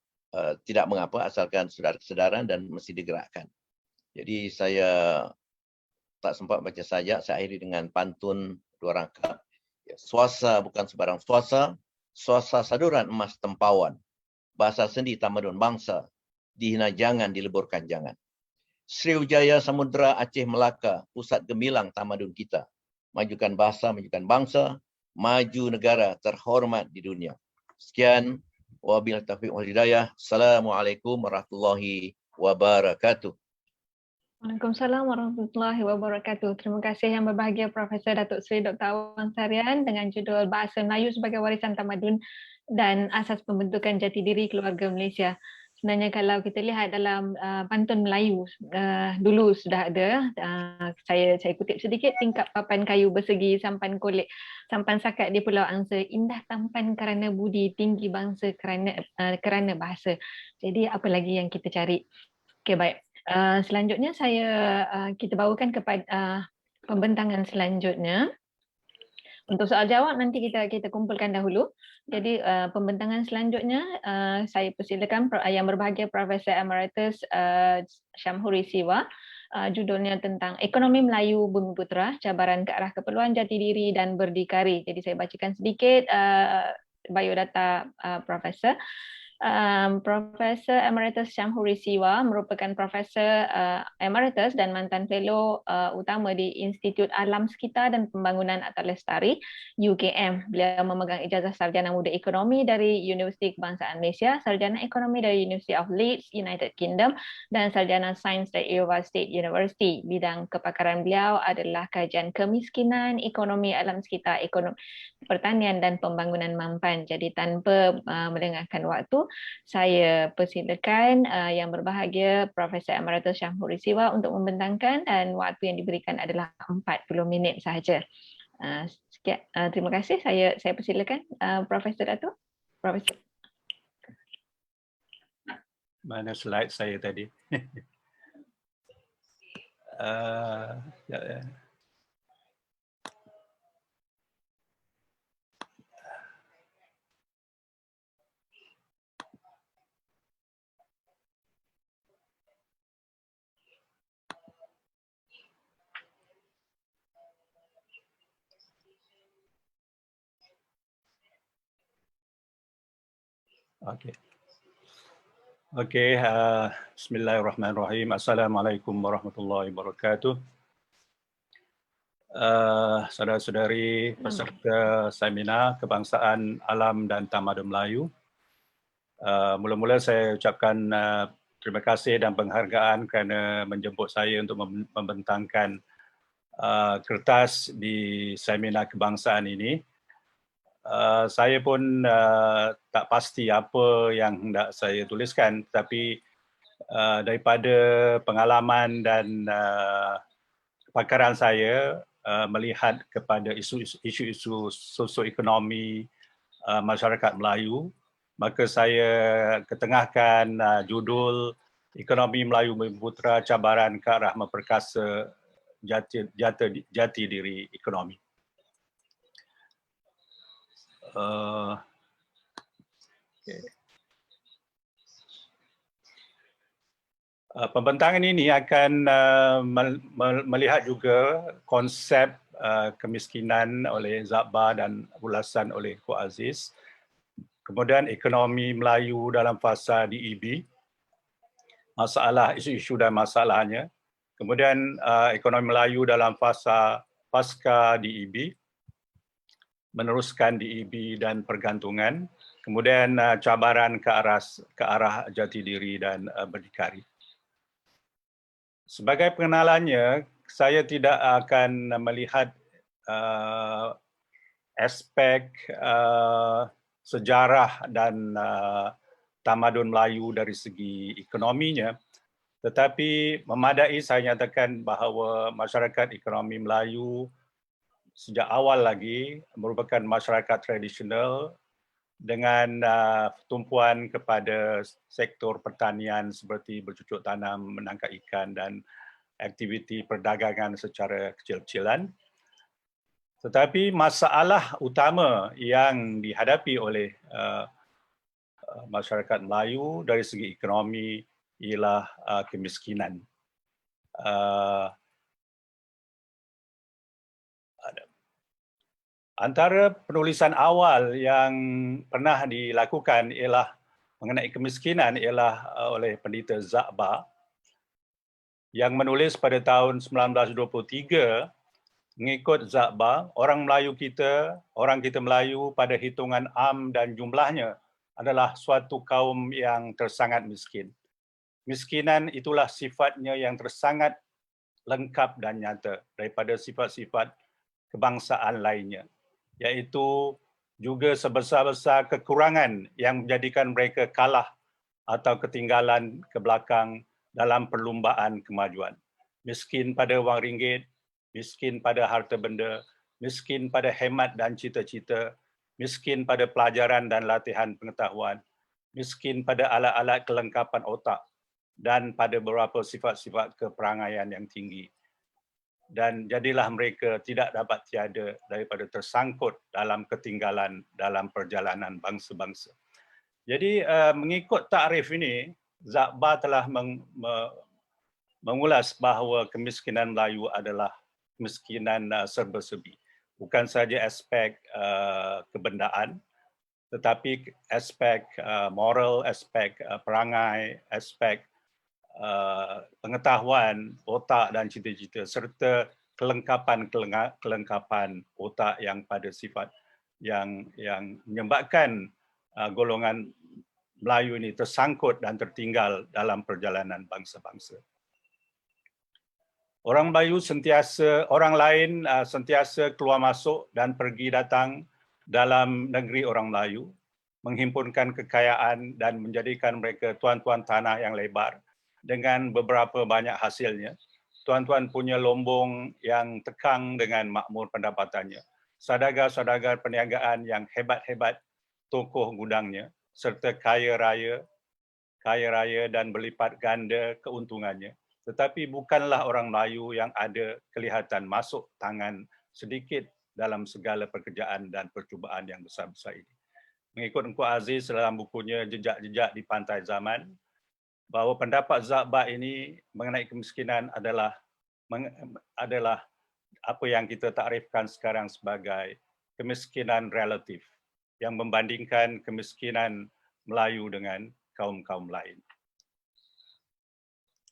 tidak mengapa asalkan sudah ada kesedaran dan mesti digerakkan. Jadi saya tak sempat baca sajak, saya akhiri dengan pantun 2 rangkap. Swasa bukan sebarang swasa, swasa saduran emas tempawan. Bahasa sendi tamadun bangsa, dihina jangan, dileburkan jangan. Sriwijaya Samudra Aceh Melaka, pusat gemilang tamadun kita. Majukan bahasa, majukan bangsa, maju negara terhormat di dunia. Sekian, wabillahi taufiq wal hidayah. Assalamualaikum warahmatullahi wabarakatuh. Waalaikumsalam warahmatullahi wabarakatuh. Terima kasih yang berbahagia Profesor Datuk Seri Dr. Awang Sarian dengan judul Bahasa Melayu sebagai Warisan Tamadun dan Asas Pembentukan Jati Diri Keluarga Malaysia. Sebenarnya kalau kita lihat dalam pantun Melayu dulu sudah ada, saya kutip sedikit, tingkap papan kayu bersegi sampan kulit, sampan sakat di Pulau Angsa, indah tampan kerana budi, tinggi bangsa kerana bahasa. Jadi apa lagi yang kita cari? Okey, baik. Selanjutnya kita bawakan kepada pembentangan selanjutnya. Untuk soal jawab nanti kita kumpulkan dahulu. Jadi pembentangan selanjutnya saya persilakan yang berbahagia Profesor Emeritus Syamhuri Siwa judulnya tentang Ekonomi Melayu Bumiputera, Cabaran ke Arah Keperluan Jati Diri dan Berdikari. Jadi saya bacakan sedikit biodata Profesor. Profesor Emeritus Syamhuri Siwa merupakan Profesor Emeritus dan mantan fellow utama di Institut Alam Sekitar dan Pembangunan Adat Lestari UKM. Beliau memegang ijazah Sarjana Muda Ekonomi dari Universiti Kebangsaan Malaysia, Sarjana Ekonomi dari University of Leeds, United Kingdom, dan Sarjana Sains dari Iowa State University. Bidang kepakaran beliau adalah kajian kemiskinan, ekonomi alam sekitar, ekonomi pertanian dan pembangunan mampan. Jadi tanpa melengahkan waktu, saya persilakan yang berbahagia Profesor Emeritus Syamhuri Siwa untuk membentangkan, dan waktu yang diberikan adalah 40 minit sahaja. Sekian, terima kasih. Saya persilakan Profesor Datuk. Profesor. Mana slide saya tadi? Ya. Okey, bismillahirrahmanirrahim. Assalamualaikum warahmatullahi wabarakatuh. Saudara-saudari peserta seminar Kebangsaan Alam dan Tamadun Melayu. Mula-mula saya ucapkan terima kasih dan penghargaan kerana menjemput saya untuk membentangkan kertas di seminar kebangsaan ini. Saya pun tak pasti apa yang hendak saya tuliskan, tetapi daripada pengalaman dan kepakaran saya melihat kepada isu-isu sosioekonomi masyarakat Melayu, maka saya ketengahkan judul Ekonomi Melayu Bumiputera, Cabaran ke Arah Memperkasa Jati Diri Ekonomi. Pembentangan ini akan melihat juga konsep kemiskinan oleh Zabba dan ulasan oleh Ko Aziz. Kemudian ekonomi Melayu dalam fasa DEB, masalah, isu-isu dan masalahnya. Kemudian ekonomi Melayu dalam fasa pasca DEB, meneruskan DEB dan pergantungan, kemudian cabaran ke arah jati diri dan berdikari. Sebagai pengenalannya, saya tidak akan melihat aspek sejarah dan tamadun Melayu dari segi ekonominya, tetapi memadai saya nyatakan bahawa masyarakat ekonomi Melayu sejak awal lagi merupakan masyarakat tradisional dengan tumpuan kepada sektor pertanian seperti bercucuk tanam, menangkap ikan dan aktiviti perdagangan secara kecil-kecilan. Tetapi masalah utama yang dihadapi oleh masyarakat Melayu dari segi ekonomi ialah kemiskinan. Antara penulisan awal yang pernah dilakukan ialah mengenai kemiskinan ialah oleh Pendeta Zabba yang menulis pada tahun 1923. Mengikut Zabba, orang kita Melayu pada hitungan dan jumlahnya adalah suatu kaum yang tersangat miskin. Miskinan itulah sifatnya yang tersangat lengkap dan nyata daripada sifat-sifat kebangsaan lainnya, iaitu juga sebesar-besar kekurangan yang menjadikan mereka kalah atau ketinggalan ke belakang dalam perlumbaan kemajuan. Miskin pada wang ringgit, miskin pada harta benda, miskin pada hemat dan cita-cita, miskin pada pelajaran dan latihan pengetahuan, miskin pada alat-alat kelengkapan otak, dan pada beberapa sifat-sifat keperangaian yang tinggi. Dan jadilah mereka tidak dapat tiada daripada tersangkut dalam ketinggalan dalam perjalanan bangsa-bangsa. Jadi mengikut takrif ini, Zabba telah mengulas bahawa kemiskinan Melayu adalah kemiskinan serba-serbi. Bukan saja aspek kebendaan, tetapi aspek moral, aspek perangai, aspek pengetahuan, otak dan cita-cita, serta kelengkapan otak yang pada sifat yang menyebabkan golongan Melayu ini tersangkut dan tertinggal dalam perjalanan bangsa-bangsa. Orang lain sentiasa keluar masuk dan pergi datang dalam negeri orang Melayu, menghimpunkan kekayaan dan menjadikan mereka tuan-tuan tanah yang lebar dengan beberapa banyak hasilnya. Tuan-tuan punya lombong yang tekang dengan makmur pendapatannya. Saudagar-saudagar perniagaan yang hebat-hebat tokoh gudangnya, serta kaya raya dan berlipat ganda keuntungannya. Tetapi bukanlah orang Melayu yang ada kelihatan masuk tangan sedikit dalam segala pekerjaan dan percubaan yang besar-besar ini. Mengikut Engku Aziz dalam bukunya Jejak-Jejak di Pantai Zaman, bahawa pendapat Za'ba ini mengenai kemiskinan adalah apa yang kita takrifkan sekarang sebagai kemiskinan relatif yang membandingkan kemiskinan Melayu dengan kaum-kaum lain.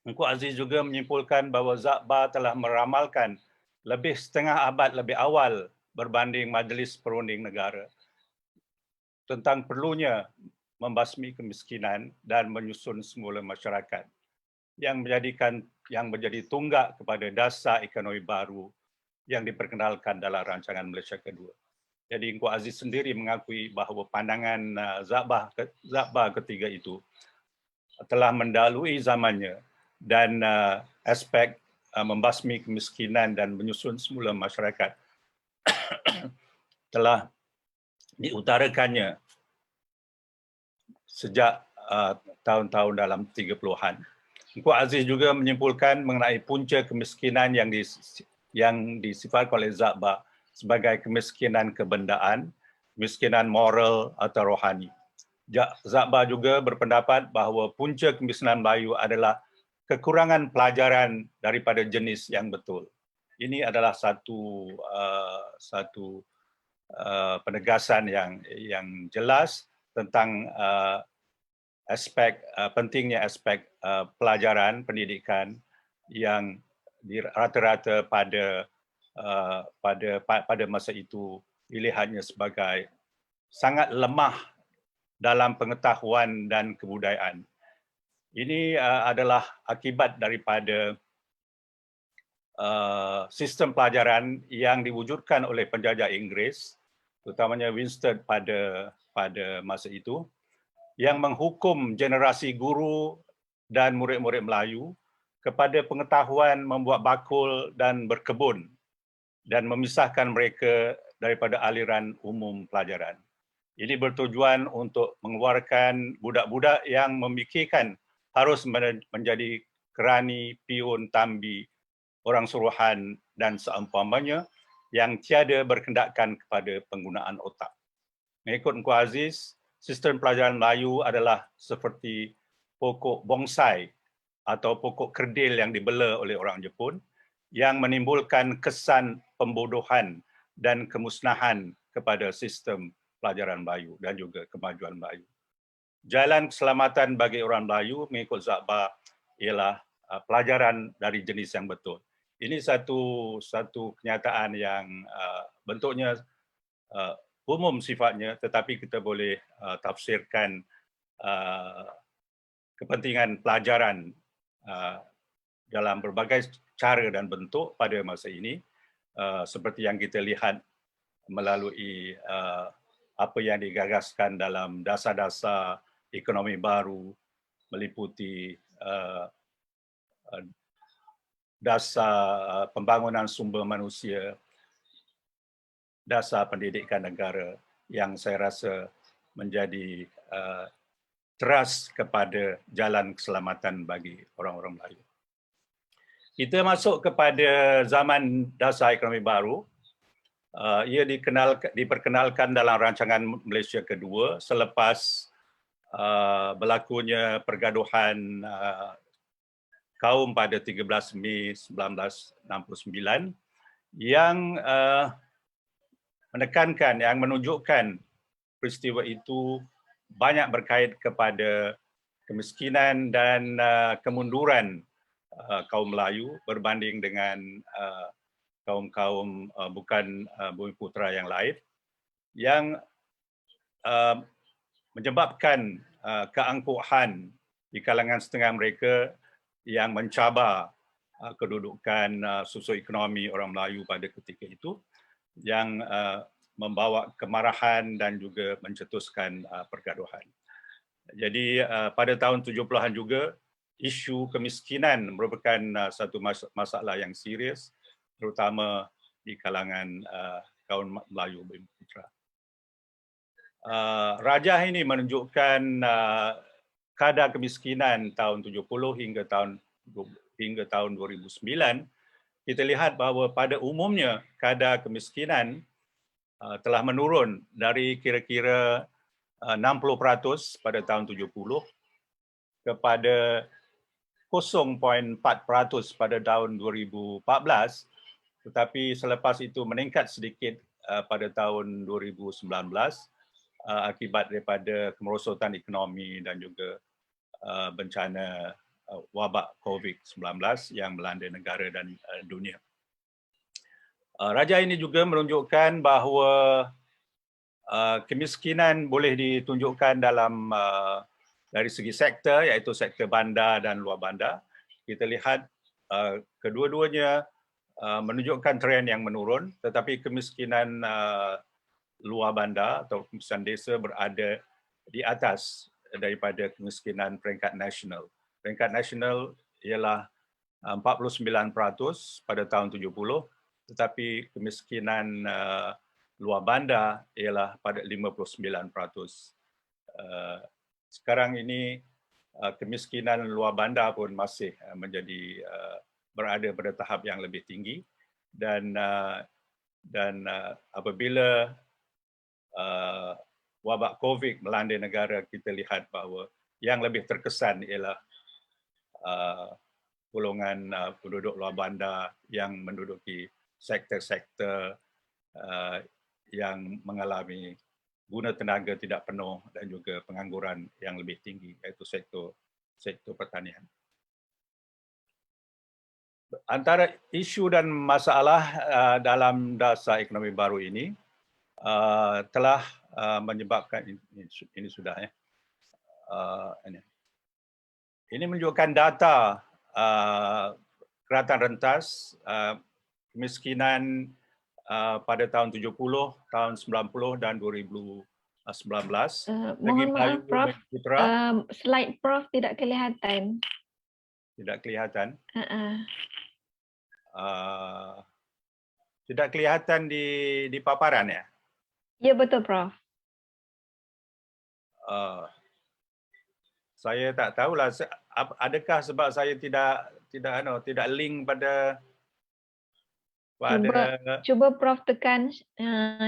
Engku Aziz juga menyimpulkan bahawa Za'ba telah meramalkan lebih setengah abad lebih awal berbanding Majlis Perunding Negara tentang perlunya membasmi kemiskinan dan menyusun semula masyarakat yang menjadi tunggak kepada dasar ekonomi baru yang diperkenalkan dalam rancangan Malaysia Kedua. Jadi Engku Aziz sendiri mengakui bahawa pandangan Za'ba ketiga itu telah mendahului zamannya dan aspek membasmi kemiskinan dan menyusun semula masyarakat telah diutarakannya sejak tahun-tahun dalam 30-an. Engku Aziz juga menyimpulkan mengenai punca kemiskinan yang disifatkan oleh Za'ba sebagai kemiskinan kebendaan, kemiskinan moral atau rohani. Za'ba juga berpendapat bahawa punca kemiskinan Melayu adalah kekurangan pelajaran daripada jenis yang betul. Ini adalah satu penegasan yang jelas tentang pentingnya aspek pelajaran pendidikan yang rata-rata pada masa itu dilihatnya sebagai sangat lemah dalam pengetahuan dan kebudayaan. Ini adalah akibat daripada sistem pelajaran yang diwujudkan oleh penjajah Inggeris, terutamanya Winston pada masa itu, yang menghukum generasi guru dan murid-murid Melayu kepada pengetahuan membuat bakul dan berkebun dan memisahkan mereka daripada aliran umum pelajaran. Ini bertujuan untuk mengeluarkan budak-budak yang memikirkan harus menjadi kerani, piun, tambi, orang suruhan dan seumpamanya yang tiada berkendakkan kepada penggunaan otak. Mengikut Engku Aziz, sistem pelajaran Melayu adalah seperti pokok bonsai atau pokok kerdil yang dibela oleh orang Jepun yang menimbulkan kesan pembodohan dan kemusnahan kepada sistem pelajaran Melayu dan juga kemajuan Melayu. Jalan keselamatan bagi orang Melayu mengikut Za'ba ialah pelajaran dari jenis yang betul. Ini satu kenyataan yang bentuknya umum sifatnya, tetapi kita boleh tafsirkan kepentingan pelajaran dalam berbagai cara dan bentuk pada masa ini, seperti yang kita lihat melalui apa yang digagaskan dalam dasar-dasar ekonomi baru, meliputi dasar pembangunan sumber manusia, dasar pendidikan negara yang saya rasa menjadi teras kepada jalan keselamatan bagi orang-orang Melayu. Kita masuk kepada zaman dasar ekonomi baru. Ia diperkenalkan dalam rancangan Malaysia Kedua selepas berlakunya pergaduhan kaum pada 13 Mei 1969 yang menekankan, yang menunjukkan peristiwa itu banyak berkait kepada kemiskinan dan kemunduran kaum Melayu berbanding dengan kaum-kaum bukan Bumiputera yang lain, yang menyebabkan keangkuhan di kalangan setengah mereka yang mencabar kedudukan sosioekonomi orang Melayu pada ketika itu, yang membawa kemarahan dan juga mencetuskan pergaduhan. Jadi pada tahun 70-an juga, isu kemiskinan merupakan satu masalah yang serius, terutama di kalangan kaum Melayu Bumiputera. Rajah ini menunjukkan kadar kemiskinan tahun 70 hingga tahun 2009. Kita lihat bahawa pada umumnya kadar kemiskinan telah menurun dari kira-kira 60% pada tahun 70 kepada 0.4% pada tahun 2014, tetapi selepas itu meningkat sedikit pada tahun 2019 akibat daripada kemerosotan ekonomi dan juga bencana wabak COVID-19 yang melanda negara dan dunia. Rajah ini juga menunjukkan bahawa kemiskinan boleh ditunjukkan dari segi sektor, iaitu sektor bandar dan luar bandar. Kita lihat kedua-duanya menunjukkan trend yang menurun, tetapi kemiskinan luar bandar atau kemiskinan desa berada di atas daripada kemiskinan peringkat nasional. Peringkat nasional ialah 49% pada tahun 70, tetapi kemiskinan luar bandar ialah pada 59%. Sekarang ini kemiskinan luar bandar pun masih menjadi berada pada tahap yang lebih tinggi, dan apabila wabak COVID melanda negara, kita lihat bahawa yang lebih terkesan ialah golongan penduduk luar bandar yang menduduki sektor-sektor yang mengalami guna tenaga tidak penuh dan juga pengangguran yang lebih tinggi, iaitu sektor pertanian. Antara isu dan masalah dalam dasar ekonomi baru ini telah menyebabkan, ini sudah ya, ini menunjukkan data keratan rentas kemiskinan pada tahun 70, tahun 90 dan 2019. Mohon maaf, Prof. Slide Prof tidak kelihatan. Tidak kelihatan. Tidak kelihatan di paparan ya? Ya, betul, Prof. Saya tak tahulah, adakah sebab saya tidak link pada Cuba Prof tekan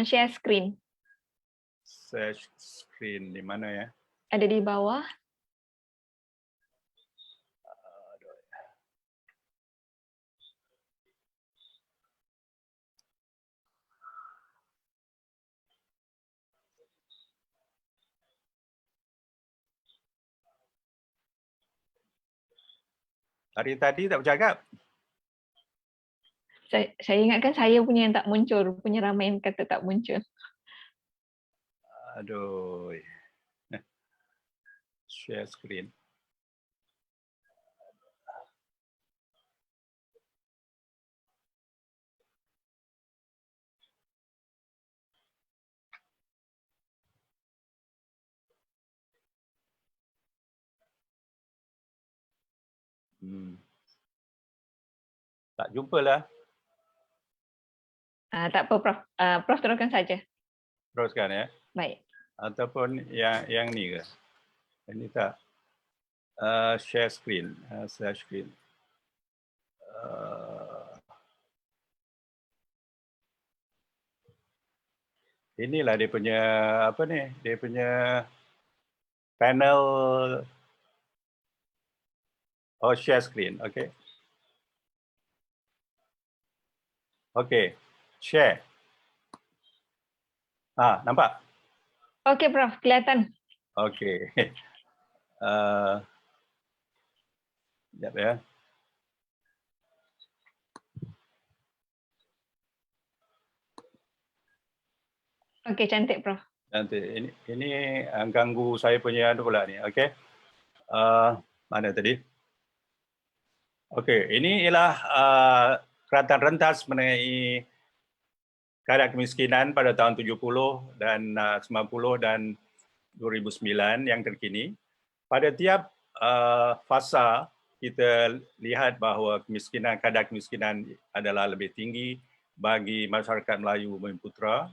share screen. Share screen di mana ya? Ada di bawah. Hari tadi tak bercakap. Saya ingatkan saya punya yang tak muncul, punya ramai yang kata tak muncul. Aduh. Share screen. Tak jumpa lah. Tak apa, Prof. Prof teruskan saja. Teruskan ya. Baik. Ataupun yang ni ke? Ini tak. Share screen. Share screen. Inilah dia punya apa ni? Dia punya panel. Oh, share screen. Okay. Okay. Share. Nampak? Okey, Prof. Kelihatan. Okay. Sekejap ya. Okey, cantik, Prof. Nanti ini ganggu saya punya pula ni. Okey. Mana tadi? Okey, ini ialah keratan rentas mengenai kadar kemiskinan pada tahun 70 dan 90 dan 2009 yang terkini. Pada tiap fasa kita lihat bahawa kadar kemiskinan adalah lebih tinggi bagi masyarakat Melayu Bumi Putra,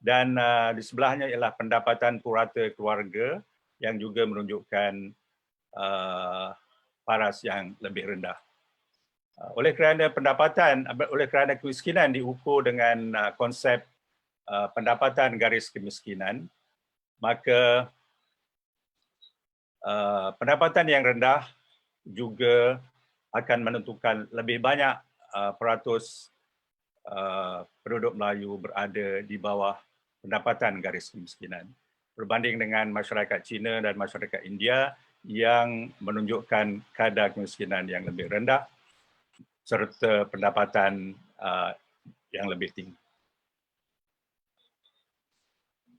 dan di sebelahnya ialah pendapatan purata keluarga yang juga menunjukkan paras yang lebih rendah. Oleh kerana kemiskinan diukur dengan konsep pendapatan garis kemiskinan, maka pendapatan yang rendah juga akan menentukan lebih banyak peratus penduduk Melayu berada di bawah pendapatan garis kemiskinan berbanding dengan masyarakat Cina dan masyarakat India yang menunjukkan kadar kemiskinan yang lebih rendah serta pendapatan yang lebih tinggi.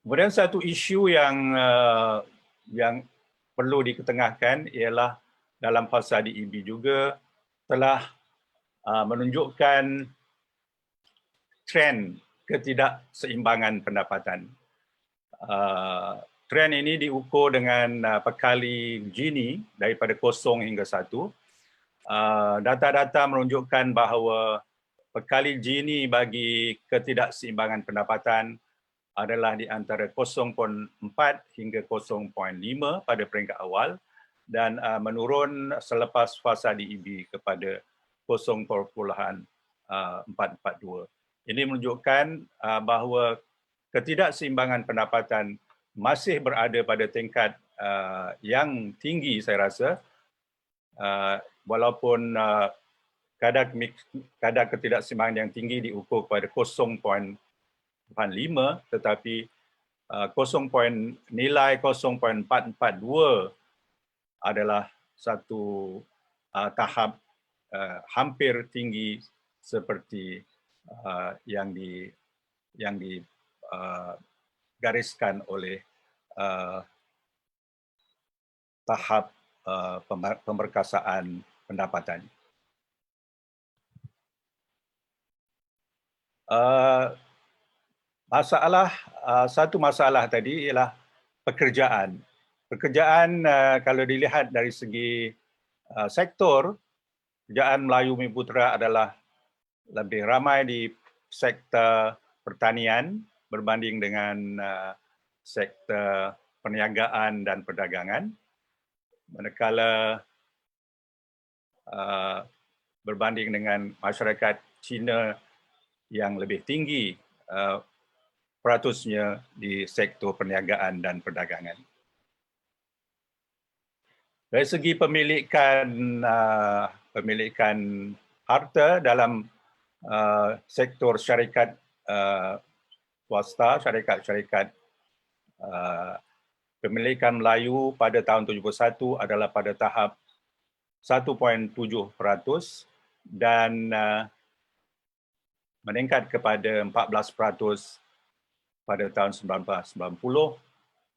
Kemudian satu isu yang perlu diketengahkan ialah dalam fasa DEB juga telah menunjukkan trend ketidakseimbangan pendapatan. Trend ini diukur dengan pekali Gini daripada 0 hingga 1. Data-data menunjukkan bahawa pekali Gini bagi ketidakseimbangan pendapatan adalah di antara 0.4 hingga 0.5 pada peringkat awal dan menurun selepas fasa DEB kepada 0.442. Ini menunjukkan bahawa ketidakseimbangan pendapatan masih berada pada tingkat yang tinggi saya rasa, walaupun kadar ketidakseimbangan yang tinggi diukur pada 0.5, tetapi nilai 0.442 adalah satu tahap hampir tinggi seperti yang digariskan oleh tahap pemberkasaan pendapatan. Satu masalah tadi ialah pekerjaan. Pekerjaan kalau dilihat dari segi sektor, pekerjaan Melayu Bumi Putra adalah lebih ramai di sektor pertanian berbanding dengan sektor perniagaan dan perdagangan. Manakala berbanding dengan masyarakat Cina yang lebih tinggi peratusnya di sektor perniagaan dan perdagangan. Dari segi pemilikan harta dalam sektor syarikat swasta, syarikat pemilikan Melayu pada tahun 71 adalah pada tahap 1.7% dan meningkat kepada 14% pada tahun 1990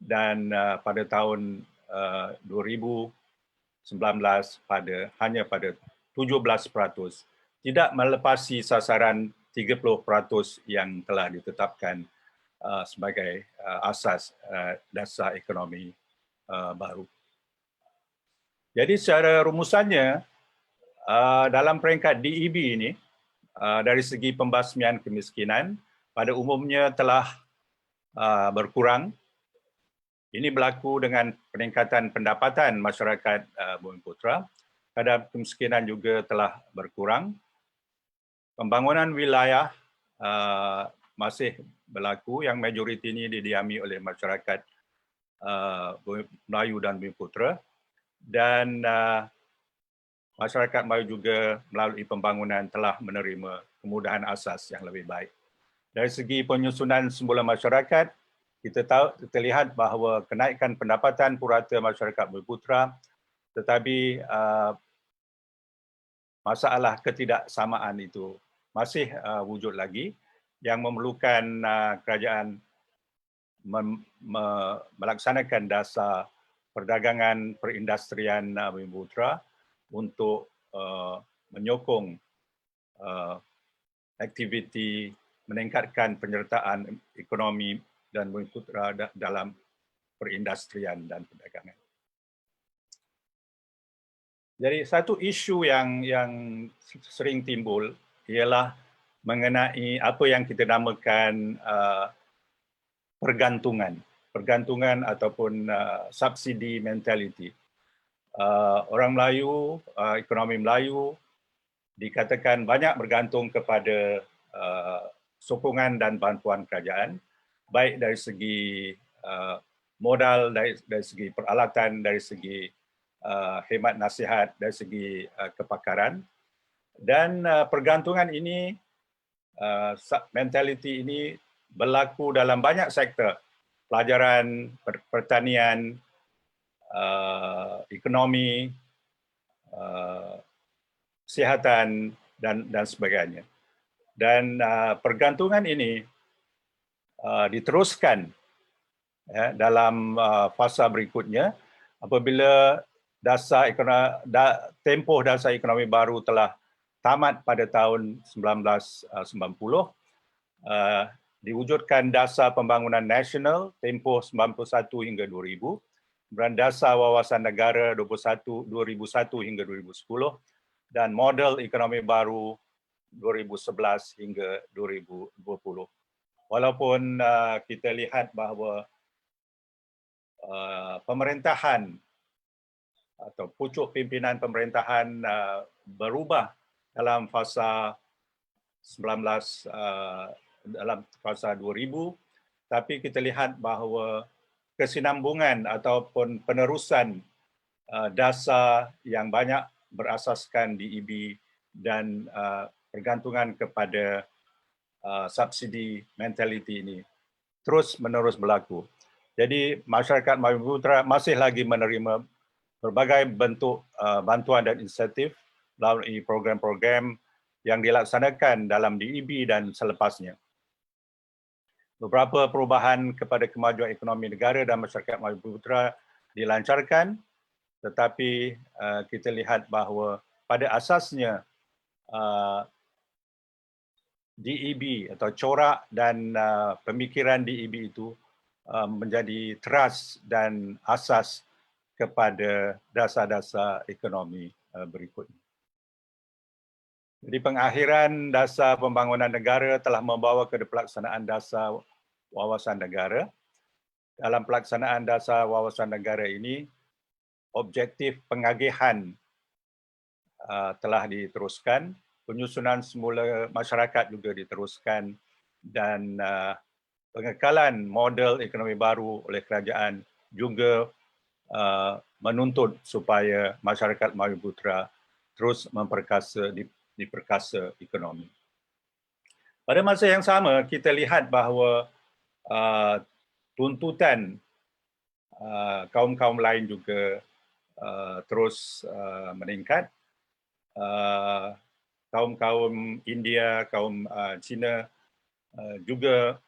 dan pada tahun 2019 hanya pada 17%, tidak melepasi sasaran 30% yang telah ditetapkan sebagai asas dasar ekonomi baru. Jadi secara rumusannya dalam peringkat DEB ini dari segi pembasmian kemiskinan pada umumnya telah berkurang. Ini berlaku dengan peningkatan pendapatan masyarakat Bumi Putra. Kadar kemiskinan juga telah berkurang. Pembangunan wilayah masih berlaku yang majoriti ini didiami oleh masyarakat Melayu dan Bumi Putra. Dan masyarakat Melayu juga melalui pembangunan telah menerima kemudahan asas yang lebih baik. Dari segi penyusunan semula masyarakat, kita lihat bahawa kenaikan pendapatan purata masyarakat Bumiputera, tetapi masalah ketidaksamaan itu masih wujud lagi yang memerlukan kerajaan melaksanakan dasar perdagangan perindustrian Bumiputera untuk menyokong aktiviti meningkatkan penyertaan ekonomi dan Bumiputera dalam perindustrian dan perdagangan. Jadi satu isu yang sering timbul ialah mengenai apa yang kita namakan pergantungan ataupun subsidi mentality. Orang Melayu, ekonomi Melayu dikatakan banyak bergantung kepada sokongan dan bantuan kerajaan, baik dari segi modal, dari segi peralatan, dari segi khidmat nasihat, dari segi kepakaran. Dan pergantungan ini, mentality ini berlaku dalam banyak sektor, pelajaran, pertanian, ekonomi, kesihatan dan sebagainya. Dan pergantungan ini diteruskan dalam fasa berikutnya apabila tempoh dasar ekonomi baru telah tamat pada tahun 1990, diwujudkan dasar pembangunan nasional tempoh 91 hingga 2000, kemudian dasar wawasan negara 2001 hingga 2010, dan model ekonomi baru 2011 hingga 2020. Walaupun kita lihat bahawa pemerintahan atau pucuk pimpinan pemerintahan berubah dalam fasa 2000, tapi kita lihat bahawa kesinambungan ataupun penerusan dasar yang banyak berasaskan DEB dan pergantungan kepada subsidi mentality ini terus menerus berlaku. Jadi masyarakat Bumiputera masih lagi menerima berbagai bentuk bantuan dan insentif melalui program-program yang dilaksanakan dalam DEB dan selepasnya. Beberapa perubahan kepada kemajuan ekonomi negara dan masyarakat Bumiputera dilancarkan, tetapi kita lihat bahawa pada asasnya DEB atau corak dan pemikiran DEB itu menjadi teras dan asas kepada dasar-dasar ekonomi berikutnya. Jadi pengakhiran dasar pembangunan negara telah membawa ke pelaksanaan dasar wawasan negara. Dalam pelaksanaan dasar wawasan negara ini, objektif pengagihan telah diteruskan, penyusunan semula masyarakat juga diteruskan, dan pengekalan model ekonomi baru oleh kerajaan juga menuntut supaya masyarakat Bumiputera terus diperkasa ekonomi. Pada masa yang sama, kita lihat bahawa tuntutan kaum-kaum lain juga terus meningkat. Kaum-kaum India, kaum Cina juga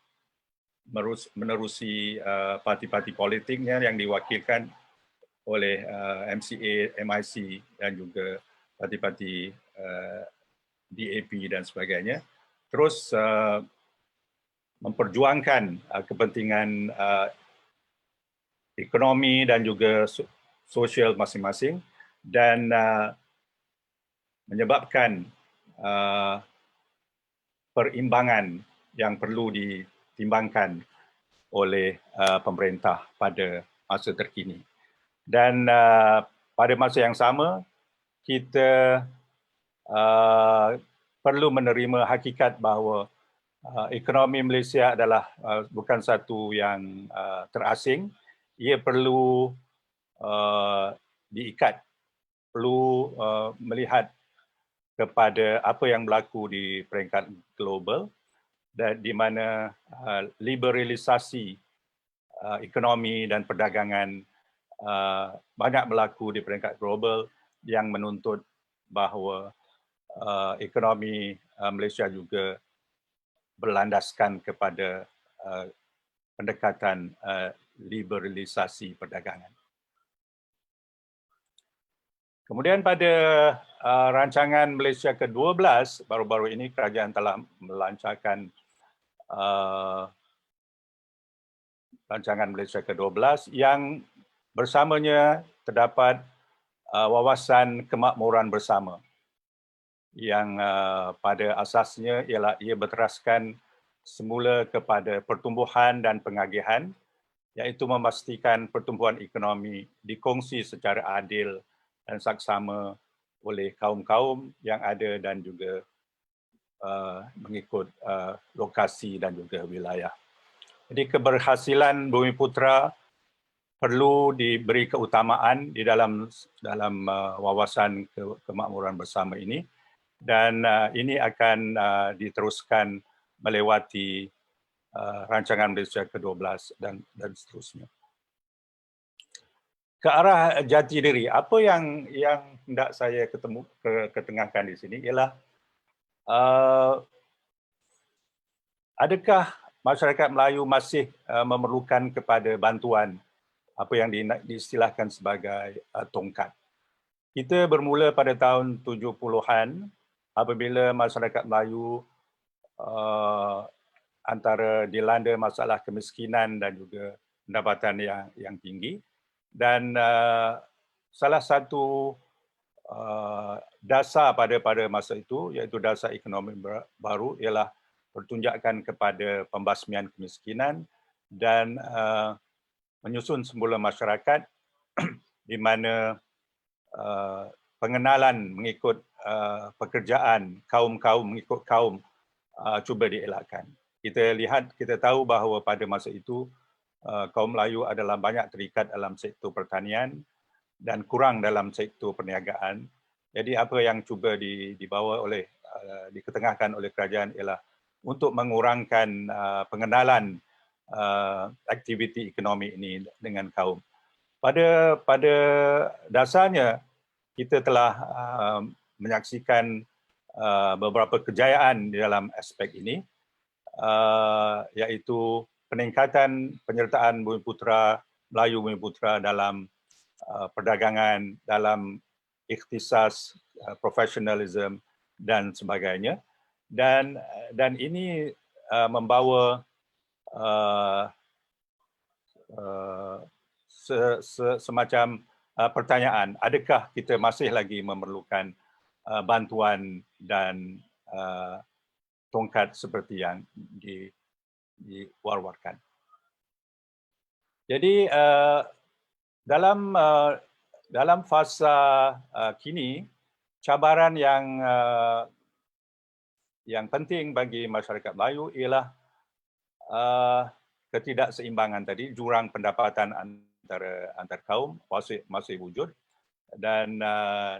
menerusi parti-parti politiknya yang diwakilkan oleh MCA, MIC dan juga parti-parti DAP dan sebagainya, terus memperjuangkan kepentingan ekonomi dan juga sosial masing-masing, dan menyebabkan perimbangan yang perlu ditimbangkan oleh pemerintah pada masa terkini. Dan pada masa yang sama, kita perlu menerima hakikat bahawa ekonomi Malaysia adalah bukan satu yang terasing. Ia perlu diikat perlu melihat kepada apa yang berlaku di peringkat global dan di mana liberalisasi ekonomi dan perdagangan banyak berlaku di peringkat global yang menuntut bahawa ekonomi Malaysia juga berlandaskan kepada pendekatan liberalisasi perdagangan. Kemudian pada rancangan Malaysia ke-12, baru-baru ini kerajaan telah melancarkan rancangan Malaysia ke-12 yang bersamanya terdapat wawasan kemakmuran bersama yang pada asasnya ialah ia berteraskan semula kepada pertumbuhan dan pengagihan, iaitu memastikan pertumbuhan ekonomi dikongsi secara adil dan saksama oleh kaum-kaum yang ada dan juga mengikut lokasi dan juga wilayah. Jadi keberhasilan Bumiputera perlu diberi keutamaan di dalam wawasan kemakmuran bersama ini, dan ini akan diteruskan melewati rancangan Malaysia ke-12 dan seterusnya. Ke arah jati diri, apa yang hendak saya ketengahkan di sini ialah adakah masyarakat Melayu masih memerlukan kepada bantuan apa yang diistilahkan sebagai tongkat. Kita bermula pada tahun 70-an apabila masyarakat Melayu antara dilanda masalah kemiskinan dan juga pendapatan yang tinggi, dan salah satu dasar pada masa itu, iaitu dasar ekonomi baru, ialah pertunjakan kepada pembasmian kemiskinan dan menyusun semula masyarakat di mana pengenalan mengikut pekerjaan kaum-kaum mengikut kaum cuba dielakkan. Kita tahu bahawa pada masa itu kaum Melayu adalah banyak terikat dalam sektor pertanian dan kurang dalam sektor perniagaan. Jadi apa yang cuba diketengahkan oleh kerajaan ialah untuk mengurangkan pengenalan aktiviti ekonomi ini dengan kaum. Pada dasarnya kita telah menyaksikan beberapa kejayaan di dalam aspek ini, iaitu peningkatan penyertaan Bumiputera, Melayu Bumiputera dalam perdagangan, dalam ikhtisas, profesionalism dan sebagainya, dan ini membawa semacam pertanyaan, adakah kita masih lagi memerlukan bantuan dan tongkat seperti yang diwar-warkan. Jadi dalam fasa kini, cabaran yang penting bagi masyarakat Melayu ialah ketidakseimbangan tadi, jurang pendapatan antar kaum masih wujud, dan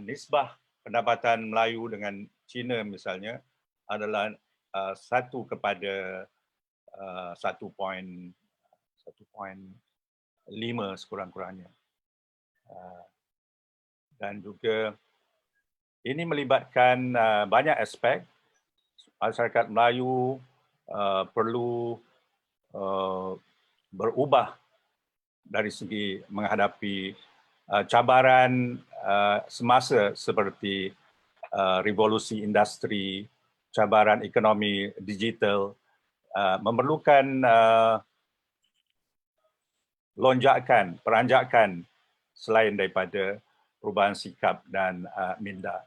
nisbah pendapatan Melayu dengan Cina misalnya adalah 1:1.5 sekurang-kurangnya. Dan juga ini melibatkan banyak aspek. Masyarakat Melayu perlu berubah dari segi menghadapi cabaran semasa seperti revolusi industri, cabaran ekonomi digital, memerlukan lonjakan, peranjakan selain daripada perubahan sikap dan minda.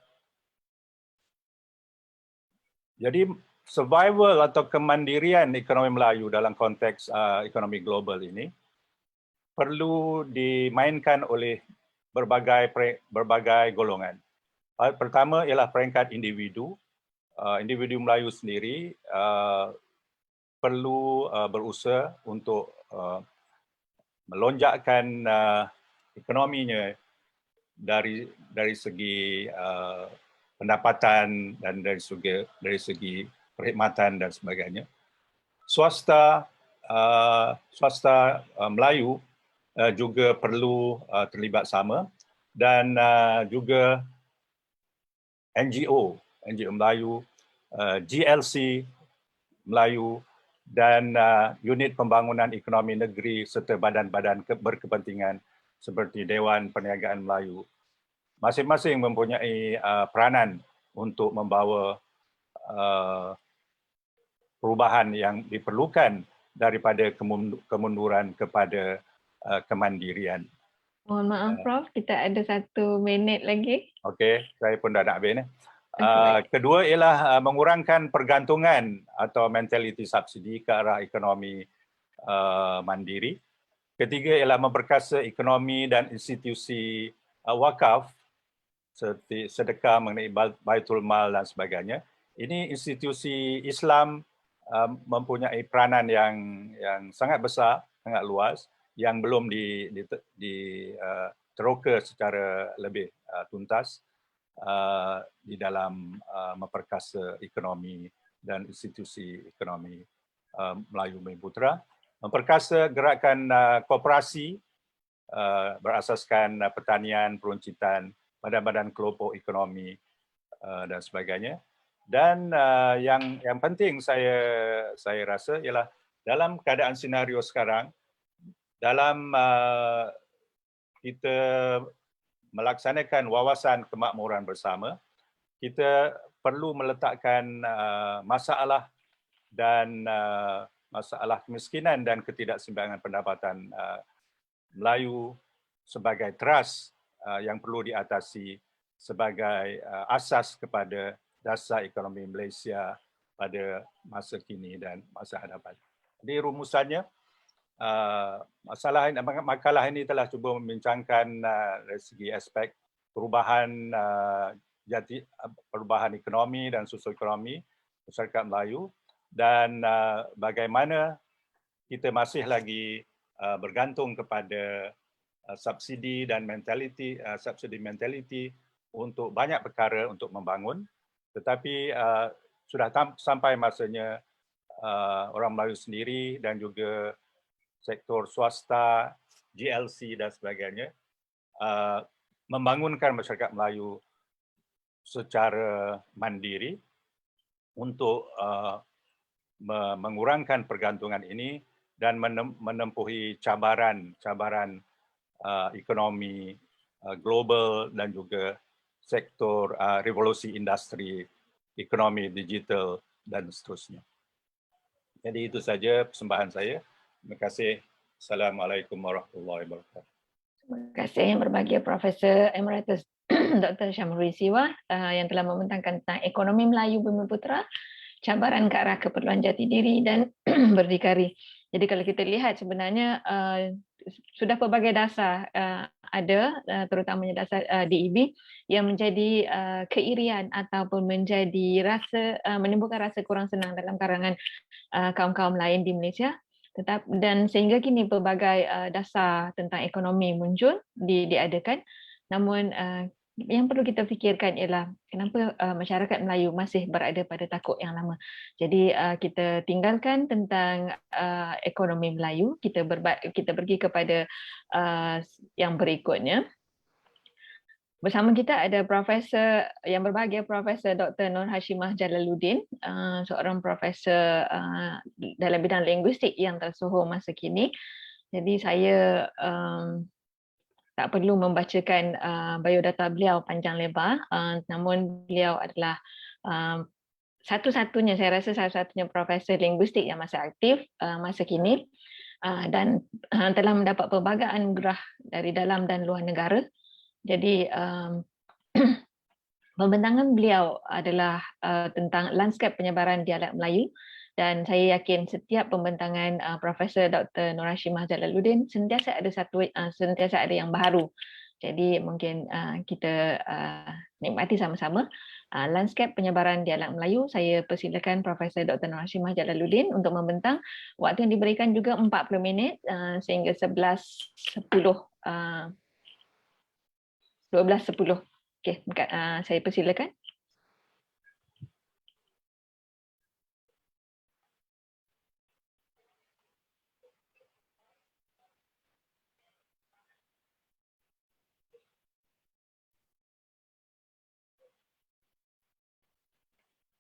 Jadi survival atau kemandirian ekonomi Melayu dalam konteks ekonomi global ini perlu dimainkan oleh berbagai golongan. Pertama ialah peringkat individu. Individu Melayu sendiri perlu berusaha untuk melonjakkan ekonominya dari segi pendapatan dan dari segi perkhidmatan dan sebagainya. Swasta Melayu juga perlu terlibat sama, dan juga NGO Melayu, GLC Melayu, dan unit pembangunan ekonomi negeri serta badan-badan berkepentingan seperti Dewan Perniagaan Melayu masing-masing mempunyai peranan untuk membawa perubahan yang diperlukan daripada kemunduran kepada kemandirian. Mohon maaf Prof, kita ada 1 minit lagi. Okey, saya pun dah nak habis ni. Baik. Kedua ialah mengurangkan pergantungan atau mentaliti subsidi ke arah ekonomi mandiri. Ketiga ialah memperkasa ekonomi dan institusi wakaf seperti sedekah mengenai Baitul Mal dan sebagainya. Ini institusi Islam mempunyai peranan yang sangat besar, sangat luas, yang belum diteroka secara lebih tuntas di dalam memperkasa ekonomi dan institusi ekonomi Melayu Bumiputera. Memperkasa gerakan koperasi berasaskan pertanian, peruncitan, badan-badan kelompok ekonomi dan sebagainya. Dan yang penting saya rasa ialah dalam keadaan senario sekarang, dalam kita melaksanakan wawasan kemakmuran bersama, kita perlu meletakkan masalah dan masalah kemiskinan dan ketidakseimbangan pendapatan Melayu sebagai teras yang perlu diatasi sebagai asas kepada dasar ekonomi Malaysia pada masa kini dan masa hadapan. Jadi rumusannya, makalah ini telah cuba membincangkan dari segi aspek perubahan perubahan ekonomi dan sosioekonomi masyarakat Melayu, dan bagaimana kita masih lagi bergantung kepada subsidi dan subsidi mentaliti untuk banyak perkara untuk membangun, tetapi sudah sampai masanya orang Melayu sendiri dan juga sektor swasta, GLC dan sebagainya membangunkan masyarakat Melayu secara mandiri untuk mengurangkan pergantungan ini dan menempuhi cabaran ekonomi global dan juga sektor revolusi industri, ekonomi digital dan seterusnya. Jadi itu saja persembahan saya. Terima kasih. Assalamualaikum warahmatullahi wabarakatuh. Terima kasih yang berbahagia Profesor Emeritus Dr. Syamrul Siwah yang telah membentangkan tentang ekonomi Melayu Bumiputera, cabaran ke arah keperluan jati diri dan berdikari. Jadi kalau kita lihat sebenarnya sudah pelbagai dasar ada, terutamanya dasar DEB yang menjadi keirian ataupun menjadi menimbulkan rasa kurang senang dalam kalangan kaum-kaum lain di Malaysia. Dan sehingga kini pelbagai dasar tentang ekonomi muncul, diadakan. Namun yang perlu kita fikirkan ialah kenapa masyarakat Melayu masih berada pada takut yang lama. Jadi kita tinggalkan tentang ekonomi Melayu, kita pergi kepada yang berikutnya. Bersama kita ada Profesor yang berbahagia, Profesor Dr. Nur Hashimah Jalaluddin, seorang profesor dalam bidang linguistik yang tersohor masa kini. Jadi saya tak perlu membacakan biodata beliau panjang lebar, namun beliau adalah satu-satunya profesor linguistik yang masih aktif masa kini dan telah mendapat pelbagai anugerah dari dalam dan luar negara. Jadi pembentangan beliau adalah tentang lanskap penyebaran dialek Melayu, dan saya yakin setiap pembentangan Profesor Dr. Nur Hashimah Jalaluddin sentiasa ada yang baru. Jadi mungkin kita nikmati sama-sama lanskap penyebaran dialek Melayu. Saya persilakan Profesor Dr. Nur Hashimah Jalaluddin untuk membentang. Waktu yang diberikan juga 40 minit sehingga 11.10 12.10. Okey, saya persilakan.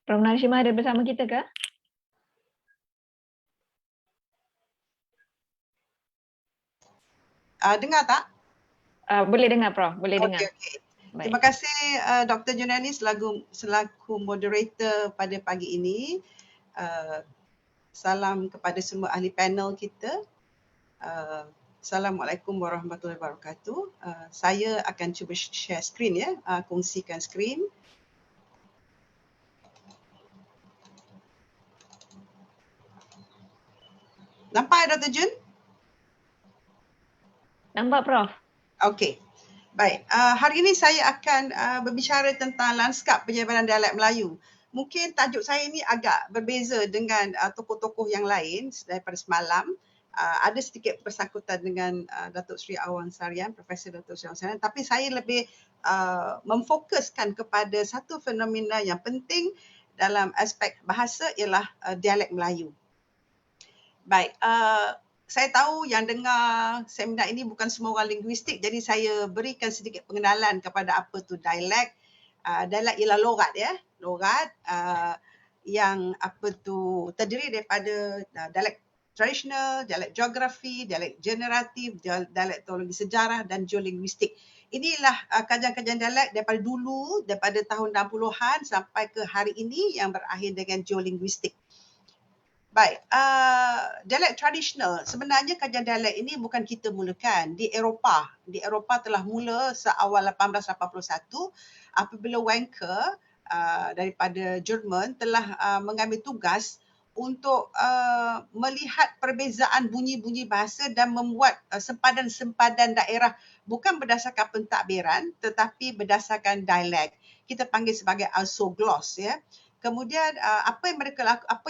Prof. Narshimah ada bersama kita ke? Dengar tak? Boleh dengar, Prof. Boleh dengar. Okey. Baik. Terima kasih Dr. Junani selaku moderator pada pagi ini. Salam kepada semua ahli panel kita. Assalamualaikum warahmatullahi wabarakatuh. Saya akan cuba share screen ya, kongsikan screen. Nampak Dr. Jun? Nampak, Prof. Okey. Baik, hari ini saya akan berbicara tentang lanskap penyebaran dialek Melayu. Mungkin tajuk saya ini agak berbeza dengan tokoh-tokoh yang lain daripada semalam. Ada sedikit bersangkutan dengan Datuk Seri Awang Sarian, Profesor Datuk Seri Awang Sarian, tapi saya lebih memfokuskan kepada satu fenomena yang penting dalam aspek bahasa ialah dialek Melayu. Baik, saya tahu yang dengar seminar ini bukan semua orang linguistik, jadi saya berikan sedikit pengenalan kepada apa tu dialek. Dialek ialah logat ya, logat yang apa tu terdiri daripada dialek tradisional, dialek geografi, dialek generatif, dialek teologi sejarah dan geolinguistik. Inilah kajian-kajian dialek daripada dulu, daripada tahun 60-an sampai ke hari ini yang berakhir dengan geolinguistik. Baik, dialek tradisional, sebenarnya kajian dialek ini bukan kita mulakan. Di Eropah telah mula seawal 1881 apabila Wencker daripada Jerman telah mengambil tugas untuk melihat perbezaan bunyi-bunyi bahasa dan membuat sempadan-sempadan daerah bukan berdasarkan pentadbiran tetapi berdasarkan dialek. Kita panggil sebagai isogloss ya. Kemudian apa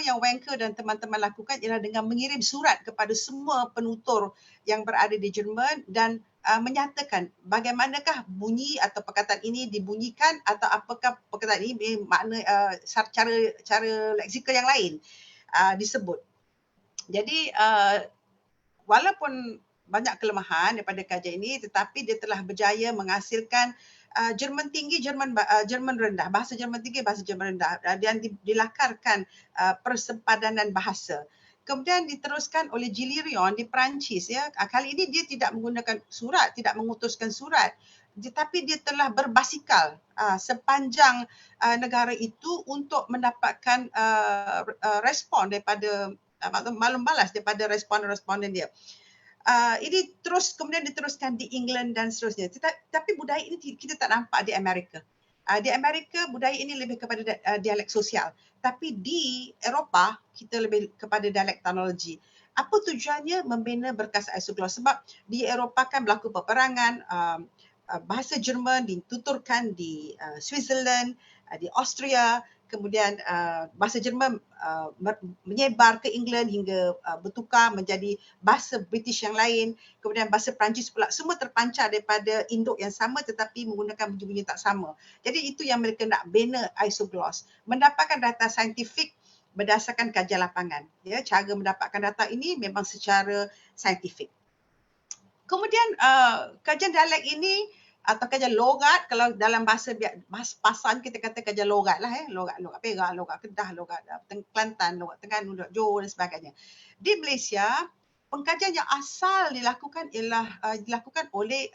yang Wencker dan teman-teman lakukan ialah dengan mengirim surat kepada semua penutur yang berada di Jerman dan menyatakan bagaimanakah bunyi atau perkataan ini dibunyikan atau apakah perkataan ini makna cara leksikal yang lain disebut. Jadi walaupun banyak kelemahan daripada kajian ini tetapi dia telah berjaya menghasilkan Jerman tinggi, Jerman rendah, bahasa Jerman tinggi, bahasa Jerman rendah dan dilakarkan persempadanan bahasa. Kemudian diteruskan oleh Gilles Rion di Perancis ya. Kali ini dia tidak menggunakan surat, tidak mengutuskan surat, tetapi dia telah berbasikal sepanjang negara itu untuk mendapatkan respon daripada maklum balas daripada responden dia. Ini kemudian diteruskan di England dan seterusnya. Tapi budaya ini kita tak nampak di Amerika. Di Amerika budaya ini lebih kepada dialek sosial. Tapi di Eropah kita lebih kepada dialek teknologi. Apa tujuannya membina berkas isogloss? Sebab di Eropah kan berlaku peperangan, bahasa Jerman dituturkan di Switzerland, di Austria, kemudian bahasa Jerman menyebar ke England hingga bertukar menjadi bahasa British yang lain, kemudian bahasa Perancis pula, semua terpancar daripada induk yang sama tetapi menggunakan bunyi-bunyi tak sama. Jadi itu yang mereka nak bina isogloss, mendapatkan data saintifik berdasarkan kajian lapangan. Ya, cara mendapatkan data ini memang secara saintifik. Kemudian kajian dialek ini atau kajian logat, kalau dalam bahasa pasaran kita kata kajian logat lah logat Perak, logat Kedah, logat Kelantan, logat Terengganu, logat Johor dan sebagainya. Di Malaysia, pengkajian yang asal dilakukan oleh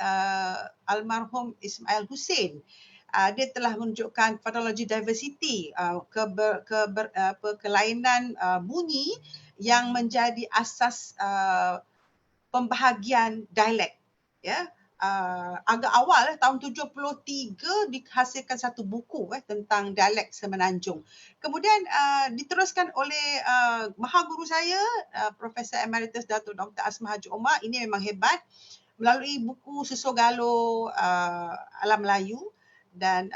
almarhum Ismail Hussein. Dia telah menunjukkan phonology diversity, kelainan bunyi yang menjadi asas pembahagian dialek ya. Agak awal tahun 73 dihasilkan satu buku tentang dialek Semenanjung. Kemudian diteruskan oleh mahaguru saya Profesor Emeritus Datuk Dr. Asmah Haji Omar. Ini memang hebat, melalui buku Susul Galuh Alam Melayu dan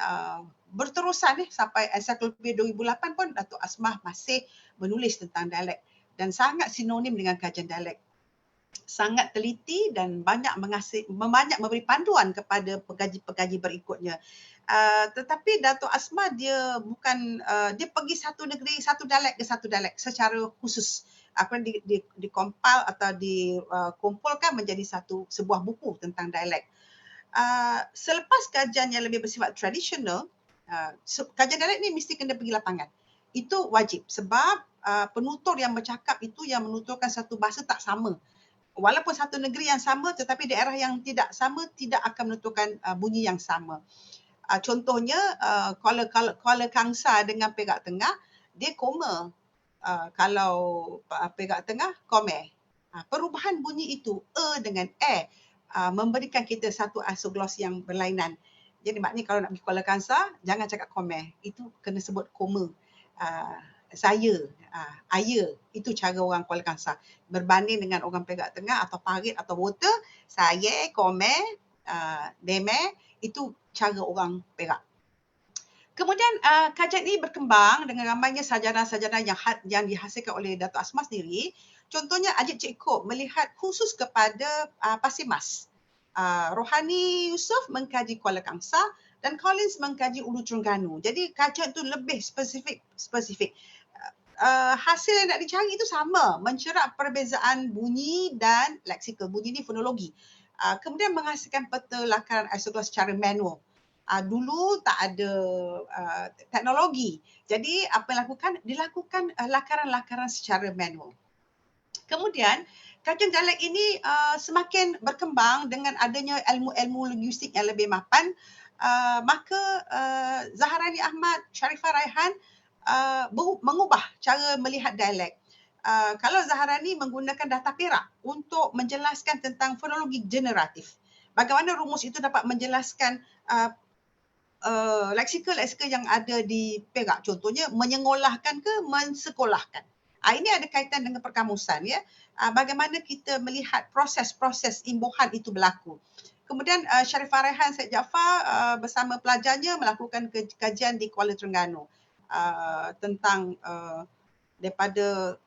berterusan sampai ensiklopedia 2008 pun Datuk Asmah masih menulis tentang dialek dan sangat sinonim dengan kajian dialek. sangat teliti dan banyak memberi panduan kepada pengkaji-pengkaji berikutnya. Tetapi Dato' Asma dia bukan dia pergi satu negeri, satu dialek ke satu dialek secara khusus. Akan dikompil atau dikumpulkan menjadi sebuah buku tentang dialek. Selepas kajian yang lebih bersifat tradisional, kajian dialek ni mesti kena pergi lapangan. Itu wajib sebab penutur yang bercakap itu yang menuturkan satu bahasa tak sama. Walaupun satu negeri yang sama tetapi daerah yang tidak sama tidak akan menuturkan bunyi yang sama. Contohnya Kuala Kangsar dengan Perak Tengah dia koma. Kalau Perak Tengah kome. Perubahan bunyi itu dengan memberikan kita satu isogloss yang berlainan. Jadi maknanya kalau nak pergi Kuala Kangsar jangan cakap kome. Itu kena sebut koma. Saya, ayah, itu cara orang Kuala Kangsar. Berbanding dengan orang Perak Tengah atau Parit atau Water, saya, kome, deme, itu cara orang Perak. Kemudian kajian ini berkembang dengan ramainya sarjana-sarjana yang dihasilkan oleh Dato' Asma sendiri. Contohnya Ajit Cik Kop melihat khusus kepada Pasir Mas. Rohani Yusof mengkaji Kuala Kangsar dan Collins mengkaji Ulu Terengganu. Jadi kajian itu lebih spesifik. Hasil yang nak dicari itu sama, mencerap perbezaan bunyi dan leksikal. Bunyi ni fonologi. Kemudian menghasilkan peta lakaran isogloss secara manual. Dulu tak ada teknologi. Jadi apa yang dilakukan lakaran-lakaran secara manual. Kemudian kajian dialek ini semakin berkembang dengan adanya ilmu-ilmu linguistik yang lebih mapan. Maka Zaharani Ahmad, Sharifah Raihan mengubah cara melihat dialek. Kalau Zaharani menggunakan data Perak untuk menjelaskan tentang fonologi generatif. Bagaimana rumus itu dapat menjelaskan leksikal yang ada di Perak. Contohnya menyengolahkan ke mensekolahkan. Ini ada kaitan dengan perkamusan ya. Bagaimana kita melihat proses-proses imbuhan itu berlaku. Kemudian Sharifah Raihan Syed Jaafar bersama pelajarnya melakukan kajian di Kuala Terengganu tentang daripada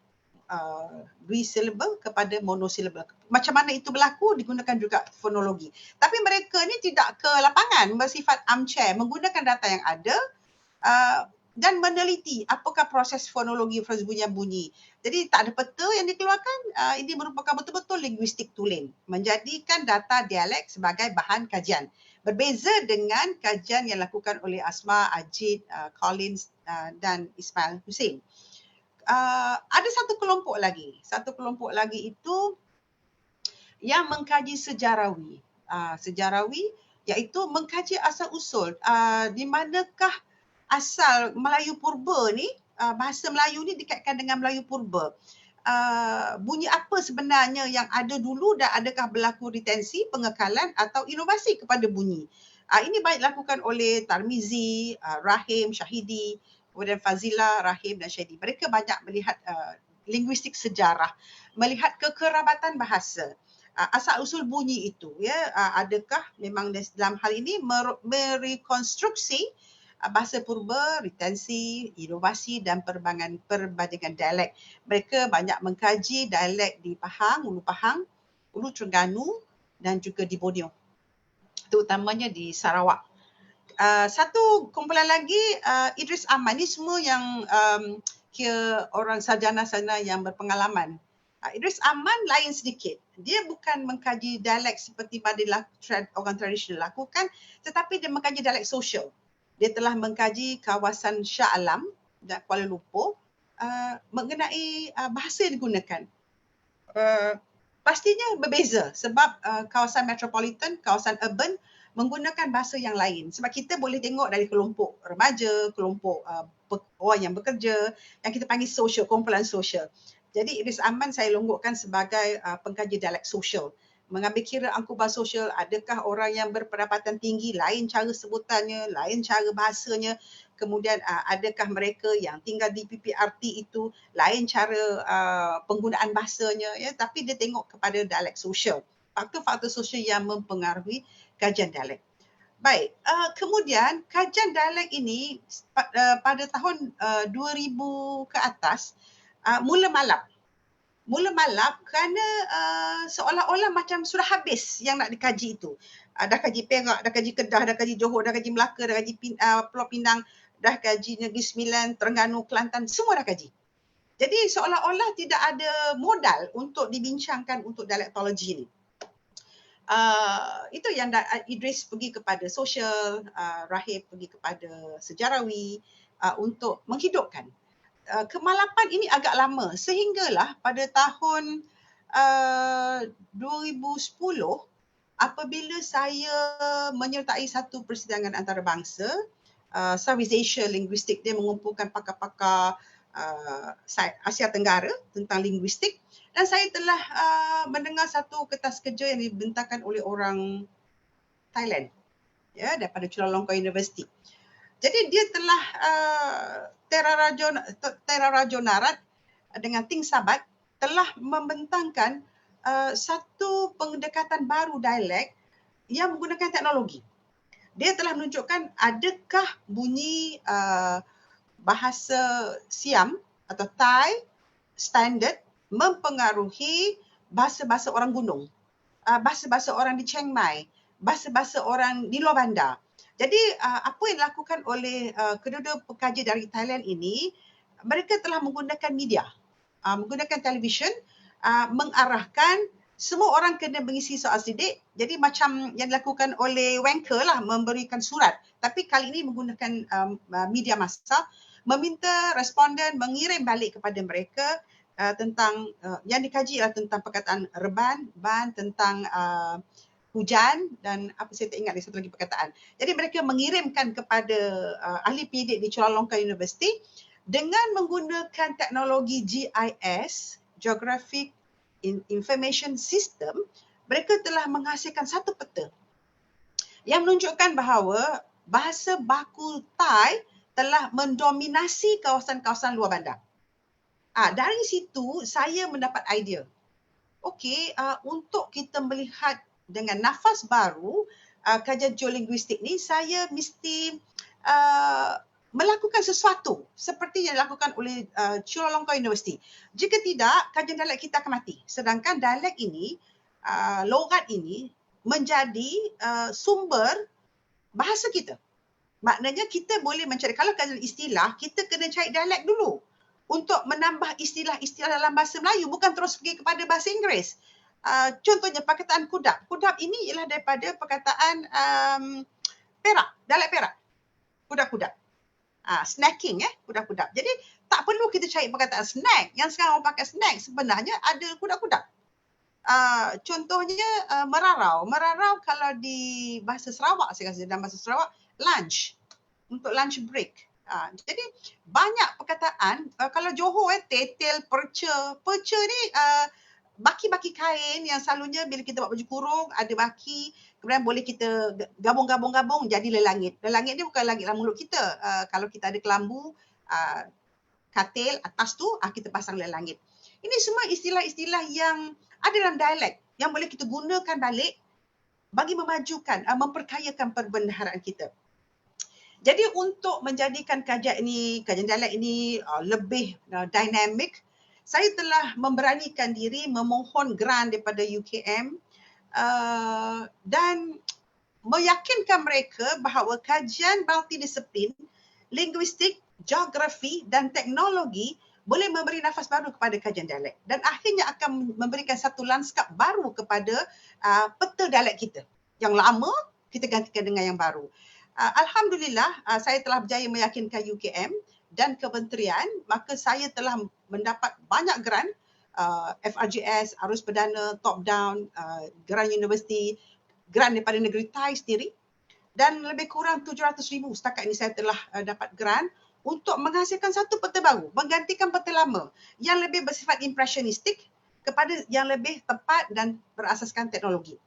bisyllable kepada monosyllable. Macam mana itu berlaku digunakan juga fonologi. Tapi mereka ni tidak ke lapangan bersifat armchair, menggunakan data yang ada dan meneliti apakah proses fonologi, proses bunyi. Jadi tak ada peta yang dikeluarkan, ini merupakan betul-betul linguistik tooling, menjadikan data dialek sebagai bahan kajian. Berbeza dengan kajian yang dilakukan oleh Asma, Ajit, Collins dan Ismail Hussein. Ada satu kelompok lagi itu yang mengkaji sejarawi. Sejarawi iaitu mengkaji asal-usul di manakah asal Melayu Purba ni, bahasa Melayu ni dikaitkan dengan Melayu Purba. Bunyi apa sebenarnya yang ada dulu dan adakah berlaku retensi, pengekalan atau inovasi kepada bunyi. Ini banyak dilakukan oleh Tarmizi, Rahim, Syahidi, kemudian Fazila, Rahim dan Syahidi. Mereka banyak melihat linguistik sejarah, melihat kekerabatan bahasa. Asal-usul bunyi itu ya, adakah memang dalam hal ini merekonstruksi bahasa purba, retensi, inovasi dan perbandingan dialek. Mereka banyak mengkaji dialek di Pahang, Ulu Terengganu dan juga di Borneo, terutamanya di Sarawak. Satu kumpulan lagi Idris Aman, ni semua yang kira orang sarjana-sarjana yang berpengalaman. Idris Aman lain sedikit. Dia bukan mengkaji dialek seperti pada orang tradisional lakukan, tetapi dia mengkaji dialek sosial. Dia telah mengkaji kawasan Shah Alam dan Kuala Lumpur mengenai bahasa yang digunakan. Pastinya berbeza sebab kawasan metropolitan, kawasan urban menggunakan bahasa yang lain. Sebab kita boleh tengok dari kelompok remaja, kelompok orang yang bekerja, yang kita panggil sosial, kumpulan sosial. Jadi Idris Aman saya longgokkan sebagai pengkaji dialek sosial. Mengambil kira angkuban sosial, adakah orang yang berpendapatan tinggi, lain cara sebutannya, lain cara bahasanya. Kemudian adakah mereka yang tinggal di PPRT itu, lain cara penggunaan bahasanya. Ya, tapi dia tengok kepada dialek sosial. Faktor-faktor sosial yang mempengaruhi kajian dialek. Baik, kemudian kajian dialek ini pada tahun 2000 ke atas mula malap. mula malap kerana seolah-olah macam sudah habis yang nak dikaji itu. Dah kaji Perak, dah kaji Kedah, dah kaji Johor, dah kaji Melaka, dah kaji Pulau Pinang, dah kaji Negeri Sembilan, Terengganu, Kelantan, semua dah kaji. Jadi seolah-olah tidak ada modal untuk dibincangkan untuk dialektologi ni. Itu yang Idris pergi kepada sosial, Rahib pergi kepada sejarawi untuk menghidupkan. Kemalapan ini agak lama sehinggalah pada tahun 2010 apabila saya menyertai satu persidangan antarabangsa, Southeast Asia Linguistik, dia mengumpulkan pakar-pakar Asia Tenggara tentang linguistik, dan saya telah mendengar satu kertas kerja yang dibentangkan oleh orang Thailand, ya, daripada Chulalongkorn University. Jadi dia telah Tera Rajo Narat dengan Ting Sabat telah membentangkan satu pendekatan baru dialek yang menggunakan teknologi. Dia telah menunjukkan adakah bunyi bahasa Siam atau Thai standard mempengaruhi bahasa-bahasa orang gunung, bahasa-bahasa orang di Chiang Mai, bahasa-bahasa orang di luar bandar. Jadi apa yang dilakukan oleh kedua-dua pekaji dari Thailand ini, mereka telah menggunakan media, menggunakan televisyen, mengarahkan semua orang kena mengisi soal sidik. Jadi macam yang dilakukan oleh Wanker lah, memberikan surat. Tapi kali ini menggunakan media massa, meminta responden mengirim balik kepada mereka tentang yang dikaji adalah tentang perkataan reban, ban, tentang hujan dan apa saya tak ingat lagi satu lagi perkataan. Jadi mereka mengirimkan kepada ahli penyidik di Chulalongkorn University dengan menggunakan teknologi GIS, Geographic Information System. Mereka telah menghasilkan satu peta yang menunjukkan bahawa bahasa baku Thai telah mendominasi kawasan-kawasan luar bandar. Dari situ saya mendapat idea. Okey, untuk kita melihat dengan nafas baru kajian geolinguistik ni, saya mesti melakukan sesuatu seperti yang dilakukan oleh Chulalongkorn University. Jika tidak, kajian dialek kita akan mati. Sedangkan dialek ini, logat ini menjadi sumber bahasa kita. Maknanya kita boleh mencari, kalau kajian istilah, kita kena cari dialek dulu untuk menambah istilah-istilah dalam bahasa Melayu, bukan terus pergi kepada bahasa Inggeris. Contohnya perkataan kudap. Kudap ini ialah daripada perkataan Perak, dialek Perak. Kudap-kudap. Snacking, kudap-kudap. Jadi tak perlu kita cari perkataan snack. Yang sekarang orang pakai snack sebenarnya ada kudap-kudap. Contohnya merarau. Merarau kalau di bahasa Sarawak, saya rasa dalam bahasa Sarawak, lunch. Untuk lunch break. Jadi banyak perkataan. Kalau Johor, tetel, perca. Perca ni baki-baki kain yang selalunya bila kita buat baju kurung, ada baki. Kemudian boleh kita gabung-gabung-gabung jadi lelangit. Lelangit ni bukan langit dalam mulut kita. Kalau kita ada kelambu, katil atas tu, kita pasang lelangit. Ini semua istilah-istilah yang ada dalam dialek yang boleh kita gunakan balik bagi memajukan, memperkayakan perbendaharaan kita. Jadi untuk menjadikan kajian dialek ini lebih dinamik, saya telah memberanikan diri memohon grant daripada UKM dan meyakinkan mereka bahawa kajian multidisiplin, linguistik, geografi dan teknologi boleh memberi nafas baru kepada kajian dialek dan akhirnya akan memberikan satu lanskap baru kepada peta dialek kita. Yang lama kita gantikan dengan yang baru. Alhamdulillah, saya telah berjaya meyakinkan UKM dan kementerian, maka saya telah mendapat banyak grant, FRGS, Arus Perdana, Top Down, grant universiti, grant daripada negeri Thai sendiri, dan lebih kurang 700,000 setakat ini saya telah dapat grant untuk menghasilkan satu peta baru, menggantikan peta lama yang lebih bersifat impressionistik kepada yang lebih tepat dan berasaskan teknologi.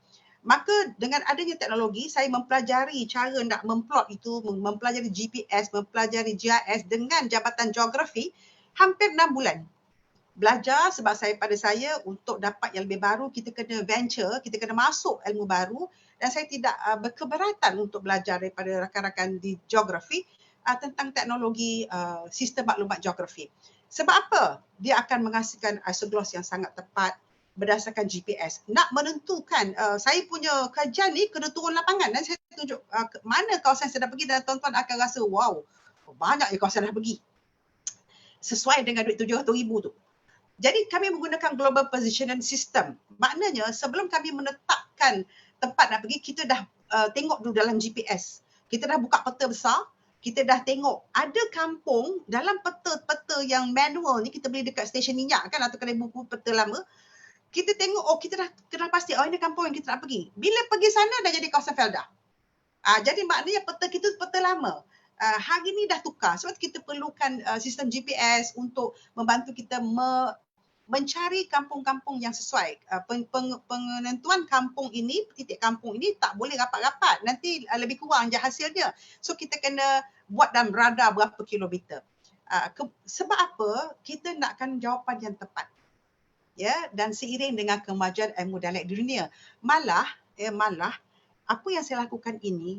Maka dengan adanya teknologi, saya mempelajari cara nak memplot itu, mempelajari GPS, mempelajari GIS dengan Jabatan Geografi hampir 6 bulan. Belajar sebab pada saya untuk dapat yang lebih baru, kita kena venture, kita kena masuk ilmu baru dan saya tidak berkeberatan untuk belajar daripada rakan-rakan di geografi tentang teknologi sistem maklumat geografi. Sebab apa? Dia akan menghasilkan isogloss yang sangat tepat berdasarkan GPS. Nak menentukan, saya punya kajian ni kena turun lapangan dan saya tunjuk mana kawasan saya dah pergi dan tuan-tuan akan rasa wow, banyak je kawasan dah pergi. Sesuai dengan duit 700,000 tu. Jadi kami menggunakan global positioning system. Maknanya sebelum kami menetapkan tempat nak pergi, kita dah tengok dulu dalam GPS. Kita dah buka peta besar, kita dah tengok ada kampung dalam peta-peta yang manual ni, kita beli dekat stesen minyak kan atau kedai buku peta lama. Kita tengok, kita dah kenal pasti, ini kampung yang kita nak pergi. Bila pergi sana dah jadi kawasan Felda. Jadi maknanya peta kita peta lama. Hari ni dah tukar sebab kita perlukan sistem GPS untuk membantu kita mencari kampung-kampung yang sesuai. Penentuan kampung ini, titik kampung ini tak boleh rapat-rapat. Nanti lebih kurang je hasilnya. So kita kena buat dalam radar berapa kilometer. Sebab apa? Kita nakkan jawapan yang tepat. Ya, dan seiring dengan kemajuan ilmu dialek di dunia. Malah apa yang saya lakukan ini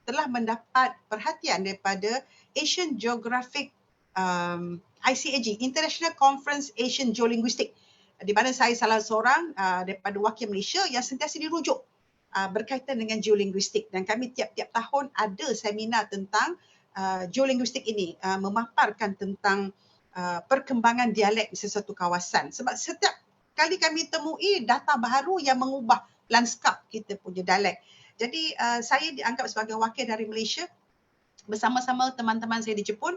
telah mendapat perhatian daripada Asian Geographic ICAG, International Conference Asian Geolinguistic, di mana saya salah seorang daripada wakil Malaysia yang sentiasa dirujuk berkaitan dengan geolinguistik, dan kami tiap-tiap tahun ada seminar tentang geolinguistik ini, memaparkan tentang perkembangan dialek di sesuatu kawasan. Sebab setiap kali kami temui data baru yang mengubah lanskap kita punya dialek. Jadi saya dianggap sebagai wakil dari Malaysia bersama-sama teman-teman saya di Jepun.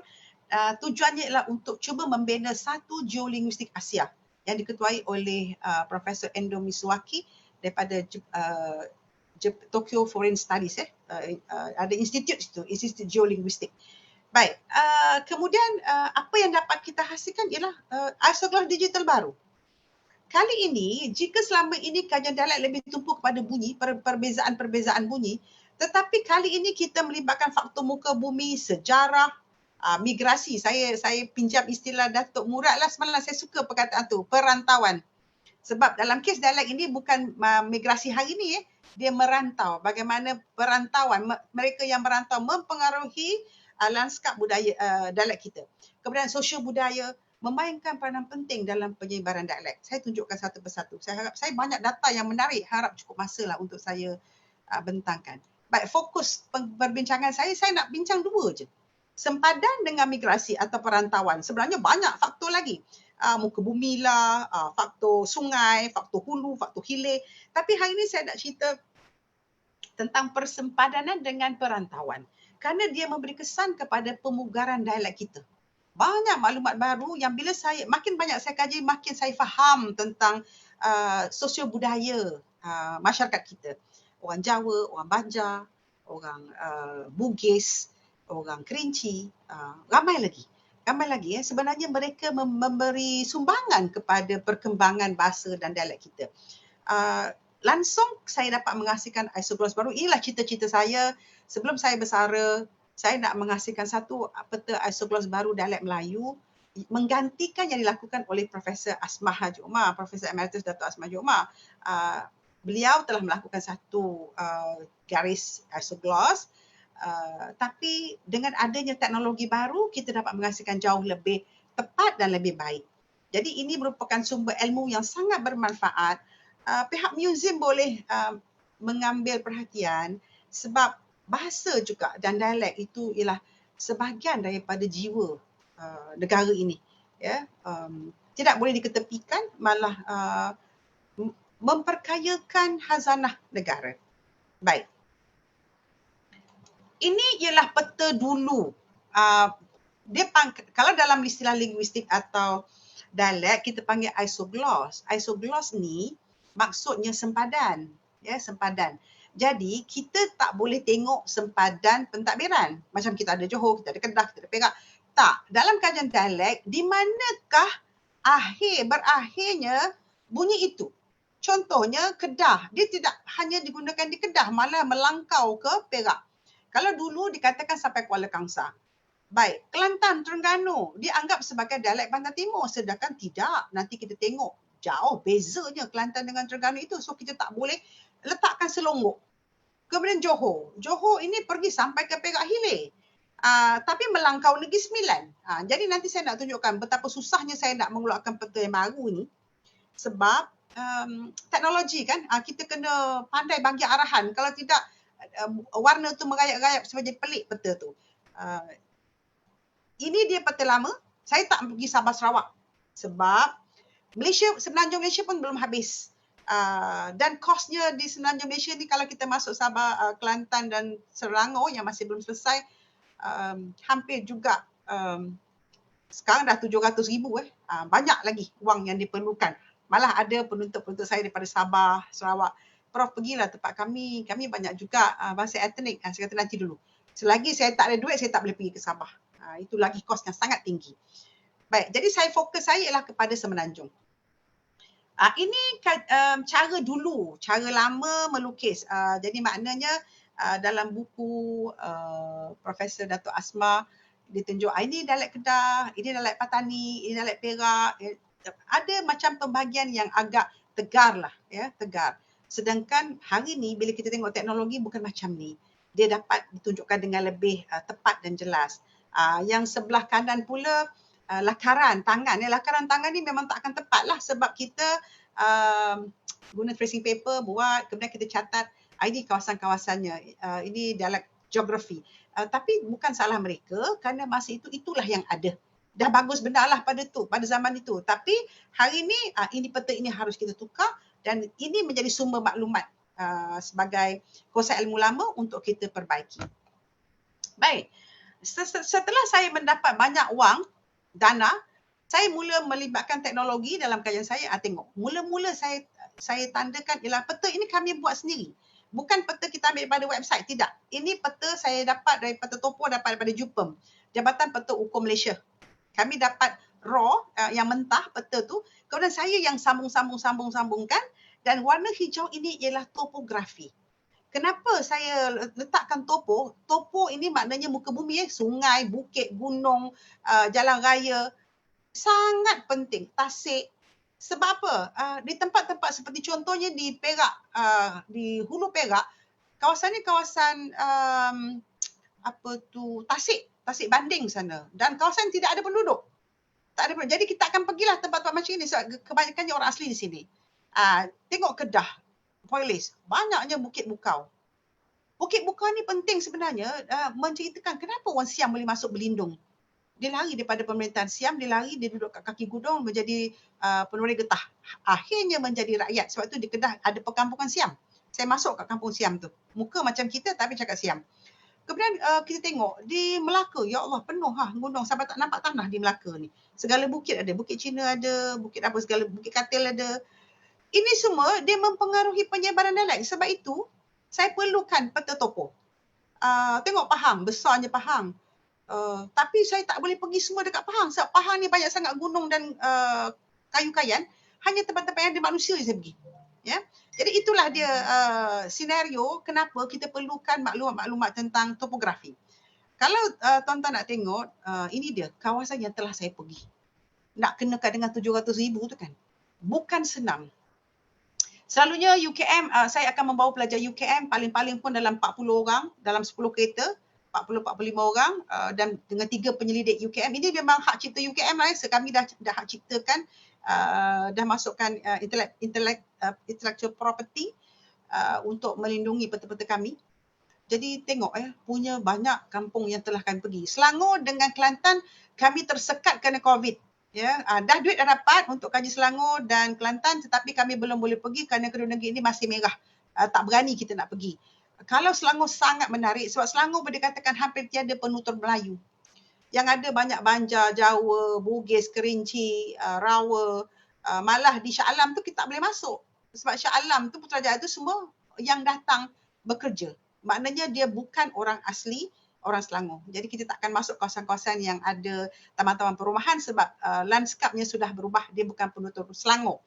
Tujuannya ialah untuk cuba membina satu geolinguistik Asia yang diketuai oleh Profesor Endo Misuaki daripada Tokyo Foreign Studies. Ada institut itu, Institut Geolinguistik. Baik, kemudian apa yang dapat kita hasilkan ialah isogloss digital baru. Kali ini, jika selama ini kajian dialek lebih tumpu kepada bunyi, perbezaan-perbezaan bunyi, tetapi kali ini kita melibatkan faktor muka bumi, sejarah, migrasi. Saya pinjam istilah Datuk Murad lah semalam, saya suka perkataan tu, perantauan. Sebab dalam kes dialek ini bukan migrasi hari ini, dia merantau. Bagaimana perantauan, mereka yang merantau mempengaruhi lanskap budaya dialek kita. Kemudian sosial budaya memainkan peranan penting dalam penyebaran dialek. Saya tunjukkan satu persatu. Saya harap saya banyak data yang menarik, harap cukup masa lah untuk saya bentangkan. Baik, fokus perbincangan saya nak bincang dua je. Sempadan dengan migrasi atau perantauan. Sebenarnya banyak faktor lagi. Muka bumi lah, faktor sungai, faktor hulu, faktor hilir. Tapi hari ini saya nak cerita tentang persempadanan dengan perantauan. Kerana dia memberi kesan kepada pemugaran dialek kita. Banyak maklumat baru yang bila makin banyak saya kaji, makin saya faham tentang sosio budaya masyarakat kita. Orang Jawa, orang Banjar, orang Bugis, orang Kerinci, ramai lagi. Sebenarnya mereka memberi sumbangan kepada perkembangan bahasa dan dialek kita. Langsung saya dapat menghasilkan isogloss baru. Inilah cita-cita saya. Sebelum saya bersara, saya nak menghasilkan satu peta isogloss baru dialek Melayu menggantikan yang dilakukan oleh Profesor Asmah Haji Umar, Profesor Emeritus Datuk Asmah Haji Umar. Beliau telah melakukan satu garis isogloss, tapi dengan adanya teknologi baru, kita dapat menghasilkan jauh lebih tepat dan lebih baik. Jadi ini merupakan sumber ilmu yang sangat bermanfaat. Pihak museum boleh mengambil perhatian sebab bahasa juga dan dialek itu ialah sebahagian daripada jiwa negara ini. Ya, tidak boleh diketepikan, malah memperkayakan khazanah negara. Baik. Ini ialah peta dulu. Kalau dalam istilah linguistik atau dialek kita panggil isogloss. Isogloss ni maksudnya sempadan, ya, sempadan. Jadi kita tak boleh tengok sempadan pentadbiran. Macam kita ada Johor, kita ada Kedah, kita ada Perak. Tak. Dalam kajian dialek, di manakah berakhirnya bunyi itu? Contohnya Kedah, dia tidak hanya digunakan di Kedah, malah melangkau ke Perak. Kalau dulu dikatakan sampai Kuala Kangsar. Baik, Kelantan, Terengganu dianggap sebagai dialek Pantai Timur, sedangkan tidak. Nanti kita tengok jauh bezanya Kelantan dengan Terengganu itu. So kita tak boleh letakkan selonggok. Kemudian Johor ini pergi sampai ke Perak Hilir. Tapi melangkau Negeri Sembilan. Jadi nanti saya nak tunjukkan betapa susahnya saya nak mengeluarkan peta yang baru ni. Sebab teknologi kan, kita kena pandai bagi arahan. Kalau tidak, warna tu merayap-rayap sebab jadi pelik peta tu. Ini dia peta lama. Saya tak pergi Sabah Sarawak. Sebab Semenanjung Malaysia pun belum habis. Dan kosnya di Semenanjung Malaysia ni kalau kita masuk Sabah, Kelantan dan Selangor yang masih belum selesai, hampir juga sekarang dah 700,000 banyak lagi wang yang diperlukan. Malah ada penuntut-penuntut saya daripada Sabah, Sarawak. Prof pergilah tempat kami banyak juga bahasa etnik. Saya kata nanti dulu. Selagi saya tak ada duit, saya tak boleh pergi ke Sabah. Itu lagi kos yang sangat tinggi. Baik, jadi fokus saya ialah kepada Semenanjung. Ini cara dulu, cara lama melukis. Jadi maknanya dalam buku Profesor Dato' Asma ditunjuk ini dialek Kedah, ini dialek Patani, ini dialek Perak. Ada macam pembahagian yang agak tegar lah, ya, tegar. Sedangkan hari ni bila kita tengok teknologi bukan macam ni. Dia dapat ditunjukkan dengan lebih tepat dan jelas. Yang sebelah kanan pula lakaran tangan. Lakaran tangan ni memang tak akan tepat lah sebab kita guna tracing paper buat, kemudian kita catat ini kawasan-kawasannya. Ini dialek geografi. Tapi bukan salah mereka kerana masa itulah yang ada. Dah bagus benar lah pada zaman itu. Tapi hari ini peta ini harus kita tukar dan ini menjadi sumber maklumat sebagai kursus ilmu lama untuk kita perbaiki. Baik, setelah saya mendapat banyak wang, dana, saya mula melibatkan teknologi dalam kajian saya. Tengok, mula-mula saya tandakan ialah peta ini kami buat sendiri. Bukan peta kita ambil daripada website, tidak. Ini peta saya dapat daripada Topo, dapat daripada JUPEM, Jabatan Peta Ukur Malaysia. Kami dapat raw yang mentah peta tu, kemudian saya yang sambung-sambungkan dan warna hijau ini ialah topografi. Kenapa saya letakkan topo? Topo ini maknanya muka bumi, sungai, bukit, gunung, jalan raya. Sangat penting, tasik. Sebab apa? Di tempat-tempat seperti contohnya di Perak, di Hulu Perak, kawasan ni kawasan Tasik Banding sana, dan kawasan tidak ada penduduk. Tak ada penduduk. Jadi kita akan pergilah tempat-tempat macam ini sebab kebanyakannya orang asli di sini. Tengok Kedah, Polis, banyaknya Bukit Bukau. Bukit Bukau ni penting sebenarnya menceritakan kenapa orang Siam boleh masuk berlindung. Dia lari daripada pemerintahan Siam, dia lari, dia duduk kat kaki gunung menjadi penuri getah. Akhirnya menjadi rakyat. Sebab tu di Kedah ada perkampungan Siam. Saya masuk kat kampung Siam tu. Muka macam kita tapi cakap Siam. Kemudian kita tengok di Melaka, ya Allah penuh gunung sampai tak nampak tanah di Melaka ni. Segala bukit ada, Bukit Cina ada, bukit apa segala, Bukit Katil ada. Ini semua dia mempengaruhi penyebaran dialek. Sebab itu saya perlukan peta topo. Tengok Pahang, besarnya Pahang. Tapi saya tak boleh pergi semua dekat Pahang sebab Pahang ni banyak sangat gunung dan kayu-kayan. Hanya tempat-tempat yang ada manusia je saya pergi. Ya. Jadi itulah dia senario kenapa kita perlukan maklumat-maklumat tentang topografi. Kalau tuan-tuan nak tengok, ini dia kawasan yang telah saya pergi. Nak kenakan dengan 700,000 tu kan. Bukan senang. Selalunya UKM, saya akan membawa pelajar UKM paling-paling pun dalam 40 orang, dalam 10 kereta, 40-45 orang dan dengan 3 penyelidik UKM. Ini memang hak cipta UKM lah. Kami dah hak ciptakan, dah masukkan intellectual property untuk melindungi peta-peta kami. Jadi tengok punya banyak kampung yang telah kami pergi. Selangor dengan Kelantan kami tersekat kerana COVID. Ya, dah duit dah dapat untuk kaji Selangor dan Kelantan tetapi kami belum boleh pergi kerana kedua negeri ini masih merah. Tak berani kita nak pergi. Kalau Selangor sangat menarik sebab Selangor boleh dikatakan hampir tiada penutur Melayu. Yang ada banyak Banjar, Jawa, Bugis, Kerinci, Rawa. Malah di Shah Alam tu kita tak boleh masuk. Sebab Shah Alam tu Putrajaya tu semua yang datang bekerja. Maknanya dia bukan orang asli, orang Selangor. Jadi kita tak akan masuk kawasan-kawasan yang ada taman-taman perumahan sebab lanskapnya sudah berubah. Dia bukan penutur Selangor.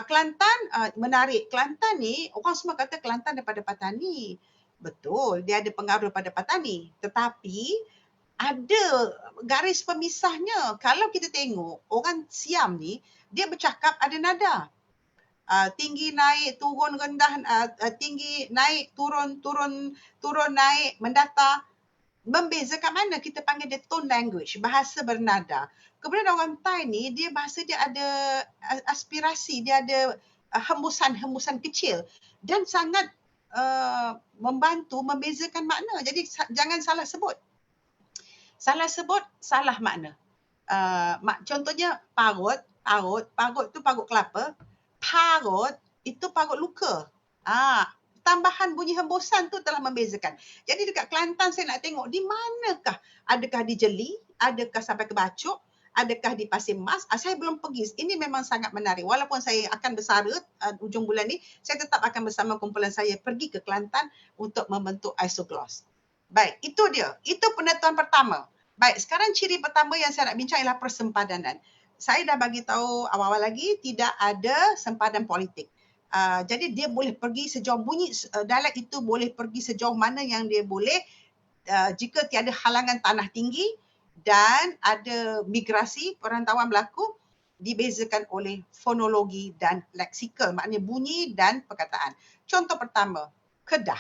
Kelantan menarik. Kelantan ni orang semua kata Kelantan daripada Patani. Betul, dia ada pengaruh daripada Patani. Tetapi ada garis pemisahnya. Kalau kita tengok orang Siam ni, dia bercakap ada nada. Tinggi naik, turun rendah, tinggi naik, turun naik, mendatar. membeza kat mana kita panggil dia tone language, bahasa bernada. Kemudian orang Thai ni dia bahasa dia ada aspirasi, dia ada hembusan-hembusan kecil dan sangat membantu membezakan makna. Jadi jangan salah sebut. Salah sebut, salah makna. Contohnya parut tu parut kelapa. Parut itu parut luka. Tambahan bunyi hembusan tu telah membezakan. Jadi dekat Kelantan saya nak tengok di manakah? Adakah di Jeli? Adakah sampai ke Bacok? Adakah di Pasir Mas? Saya belum pergi. Ini memang sangat menarik. Walaupun saya akan bersara ujung bulan ni, saya tetap akan bersama kumpulan saya pergi ke Kelantan untuk membentuk isogloss. Baik, itu dia. Itu penentuan pertama. Baik, sekarang ciri pertama yang saya nak bincang ialah persempadanan. Saya dah bagi tahu awal-awal lagi tidak ada sempadan politik. Jadi dia boleh pergi sejauh bunyi dialek itu boleh pergi sejauh mana yang dia boleh jika tiada halangan tanah tinggi dan ada migrasi perantauan berlaku dibezakan oleh fonologi dan leksikal, maknanya bunyi dan perkataan. Contoh pertama, Kedah.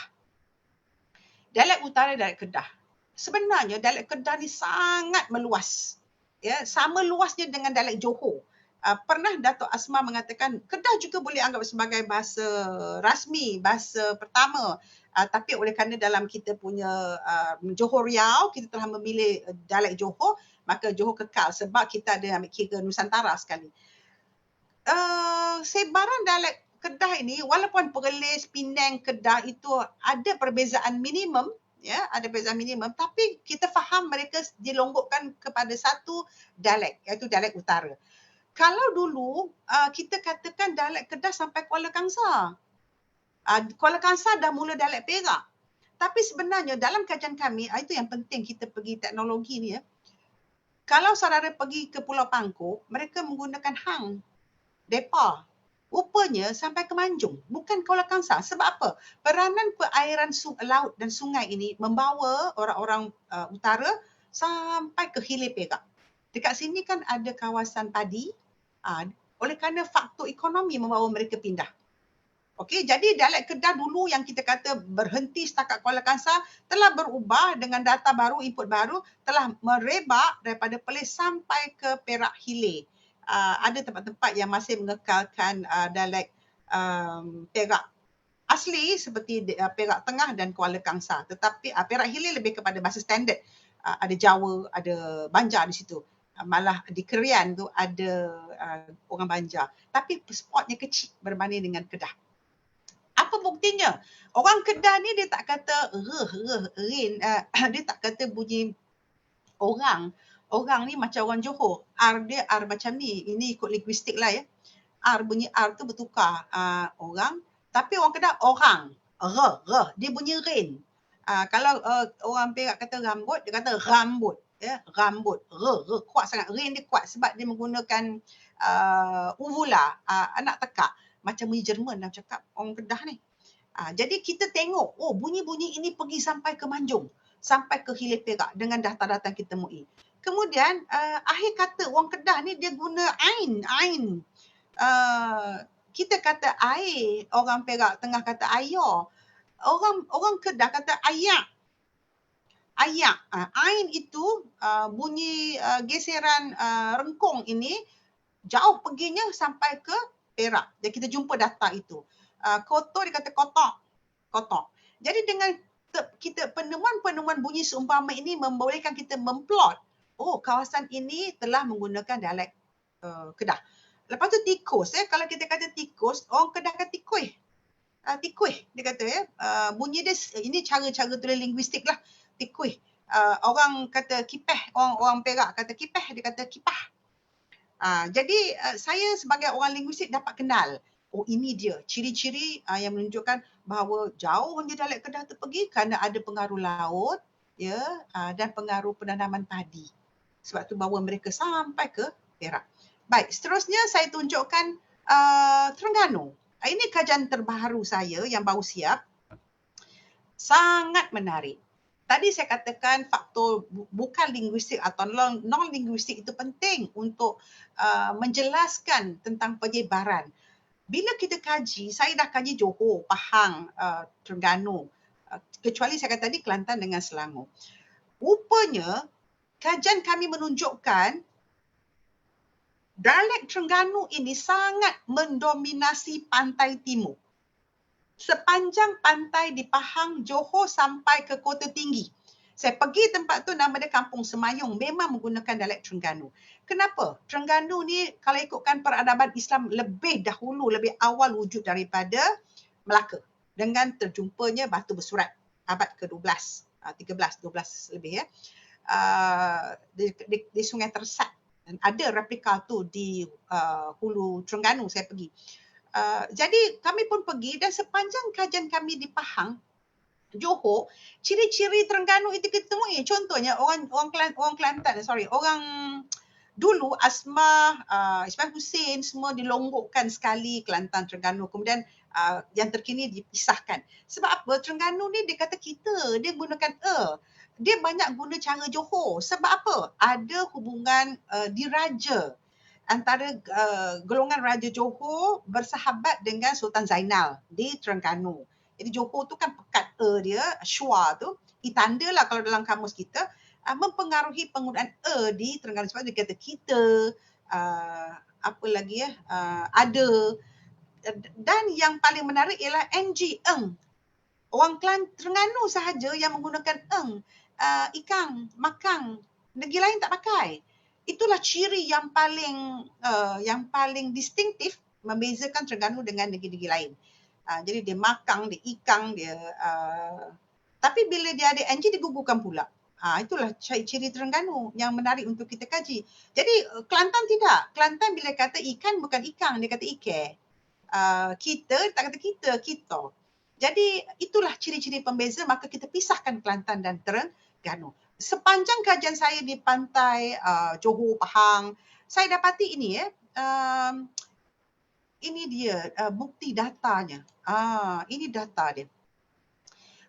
Dialek utara, dialek Kedah. Sebenarnya dialek Kedah ni sangat meluas. Ya, sama luasnya dengan dialek Johor. Pernah Datuk Asma mengatakan Kedah juga boleh anggap sebagai bahasa rasmi, bahasa pertama. Tapi oleh kerana dalam kita punya Johor Riau, kita telah memilih dialek Johor, maka Johor kekal sebab kita ada ambil kira Nusantara sekali. Sebaran dialek Kedah ini, walaupun Perlis, Penang, Kedah itu ada perbezaan minimum, ya, ada perbezaan minimum, tapi kita faham mereka dilonggokkan kepada satu dialek, iaitu dialek utara. Kalau dulu kita katakan dialek Kedah sampai Kuala Kangsar. Kuala Kangsar dah mula dialek Perak. Tapi sebenarnya dalam kajian kami, itu yang penting kita pergi teknologi ni ya. Kalau saudara pergi ke Pulau Pangkok, mereka menggunakan hang, depa. Rupanya sampai ke Manjung, bukan Kuala Kangsar. Sebab apa? Peranan perairan laut dan sungai ini membawa orang-orang utara sampai ke hilir Perak. Dekat sini kan ada kawasan padi. Oleh kerana faktor ekonomi membawa mereka pindah. Okey, jadi dialek Kedah dulu yang kita kata berhenti setakat Kuala Kangsar telah berubah dengan data baru, input baru, telah merebak daripada Perlis sampai ke Perak Hilir. Ada tempat-tempat yang masih mengekalkan dialek Perak asli seperti Perak Tengah dan Kuala Kangsar. Tetapi Perak Hilir lebih kepada bahasa standard. Ada Jawa, ada Banjar di situ. Malah di Kerian tu ada orang Banjar. Tapi spotnya kecil berbanding dengan Kedah. Apa buktinya? Orang Kedah ni dia tak kata rin, dia tak kata bunyi orang. Orang ni macam orang Johor. R dia R macam ni. Ini ikut linguistik lah ya. R bunyi R tu bertukar. Orang. Tapi orang Kedah orang. Dia bunyi rin. Kalau orang Perak kata rambut, dia kata rambut. Ya, rambut, kuat sangat. Rin dia kuat sebab dia menggunakan uvula, anak tekak. Macam bunyi Jerman dah cakap orang Kedah ni. Jadi kita tengok, bunyi-bunyi ini pergi sampai ke Manjung, sampai ke hilir Perak dengan data-data yang kita temui. Kemudian akhir kata orang Kedah ni dia guna ain. Kita kata air, orang Perak Tengah kata ayah. Orang Kedah kata ayak. Ain itu bunyi geseran rengkong ini jauh perginya sampai ke Perak. Jadi kita jumpa data itu. Kotor dia kata kotok. Jadi dengan kita penemuan bunyi seumpama ini membolehkan kita memplot. Kawasan ini telah menggunakan dialek Kedah. Lepas tu tikus. Kalau kita kata tikus, orang Kedah kata tikuih. Tikuih dia kata ya. Bunyi dia, ini cara-cara tulis linguistik lah. Tikuih. Orang kata kipeh, orang Perak kata kipeh, dia kata kipah. Jadi saya sebagai orang linguistik dapat kenal. Ini dia ciri-ciri yang menunjukkan bahawa jauhnya dialek Kedah tu pergi kerana ada pengaruh laut ya, dan pengaruh penanaman padi. Sebab tu bawa mereka sampai ke Perak. Baik, seterusnya saya tunjukkan Terengganu. Ini kajian terbaru saya yang baru siap. Sangat menarik. Tadi saya katakan faktor bukan linguistik atau non-linguistik itu penting untuk menjelaskan tentang penyebaran. Bila kita kaji, saya dah kaji Johor, Pahang, Terengganu, kecuali saya kata tadi Kelantan dengan Selangor. Rupanya kajian kami menunjukkan dialek Terengganu ini sangat mendominasi pantai timur. Sepanjang pantai di Pahang, Johor sampai ke Kota Tinggi. Saya pergi tempat tu, nama dia Kampung Semayung, memang menggunakan dialek Terengganu. Kenapa? Terengganu ni kalau ikutkan peradaban Islam lebih dahulu, lebih awal wujud daripada Melaka. Dengan terjumpanya batu bersurat abad ke-12, 13, 12 lebih ya. Di Sungai Tersat. Dan ada replika tu di hulu Terengganu saya pergi. Jadi kami pun pergi dan sepanjang kajian kami di Pahang, Johor, ciri-ciri Terengganu itu kita temui. Contohnya orang Kelantan, orang dulu Asmah, Ismail Hussein semua dilonggokkan sekali Kelantan, Terengganu. Kemudian yang terkini dipisahkan. Sebab apa? Terengganu ni dia kata kita, dia gunakan dia banyak guna cara Johor. Sebab apa? Ada hubungan diraja antara golongan Raja Johor bersahabat dengan Sultan Zainal di Terengganu. Jadi Johor tu kan pekat dia, Shua tu, tanda lah kalau dalam kamus kita, mempengaruhi penggunaan di Terengganu. Sebab dia kata kita, apa lagi ada. Dan yang paling menarik ialah NG, Eng. Orang Terengganu sahaja yang menggunakan Eng. Ikang, makang, negeri lain tak pakai. Itulah ciri yang paling distintif membezakan Terengganu dengan negeri-negeri lain. Jadi dia makang, dia ikang, dia tapi bila dia ada NG dia gugurkan pula. Itulah ciri Terengganu yang menarik untuk kita kaji. Jadi Kelantan tidak. Kelantan bila kata ikan bukan ikang, dia kata ike. Kita tak kata kita. Jadi itulah ciri-ciri pembeza, maka kita pisahkan Kelantan dan Terengganu. Sepanjang kajian saya di pantai Johor, Pahang, saya dapati ini ini dia bukti datanya. Ini data dia.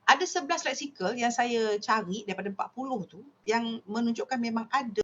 Ada 11 leksikal yang saya cari daripada 40 tu yang menunjukkan memang ada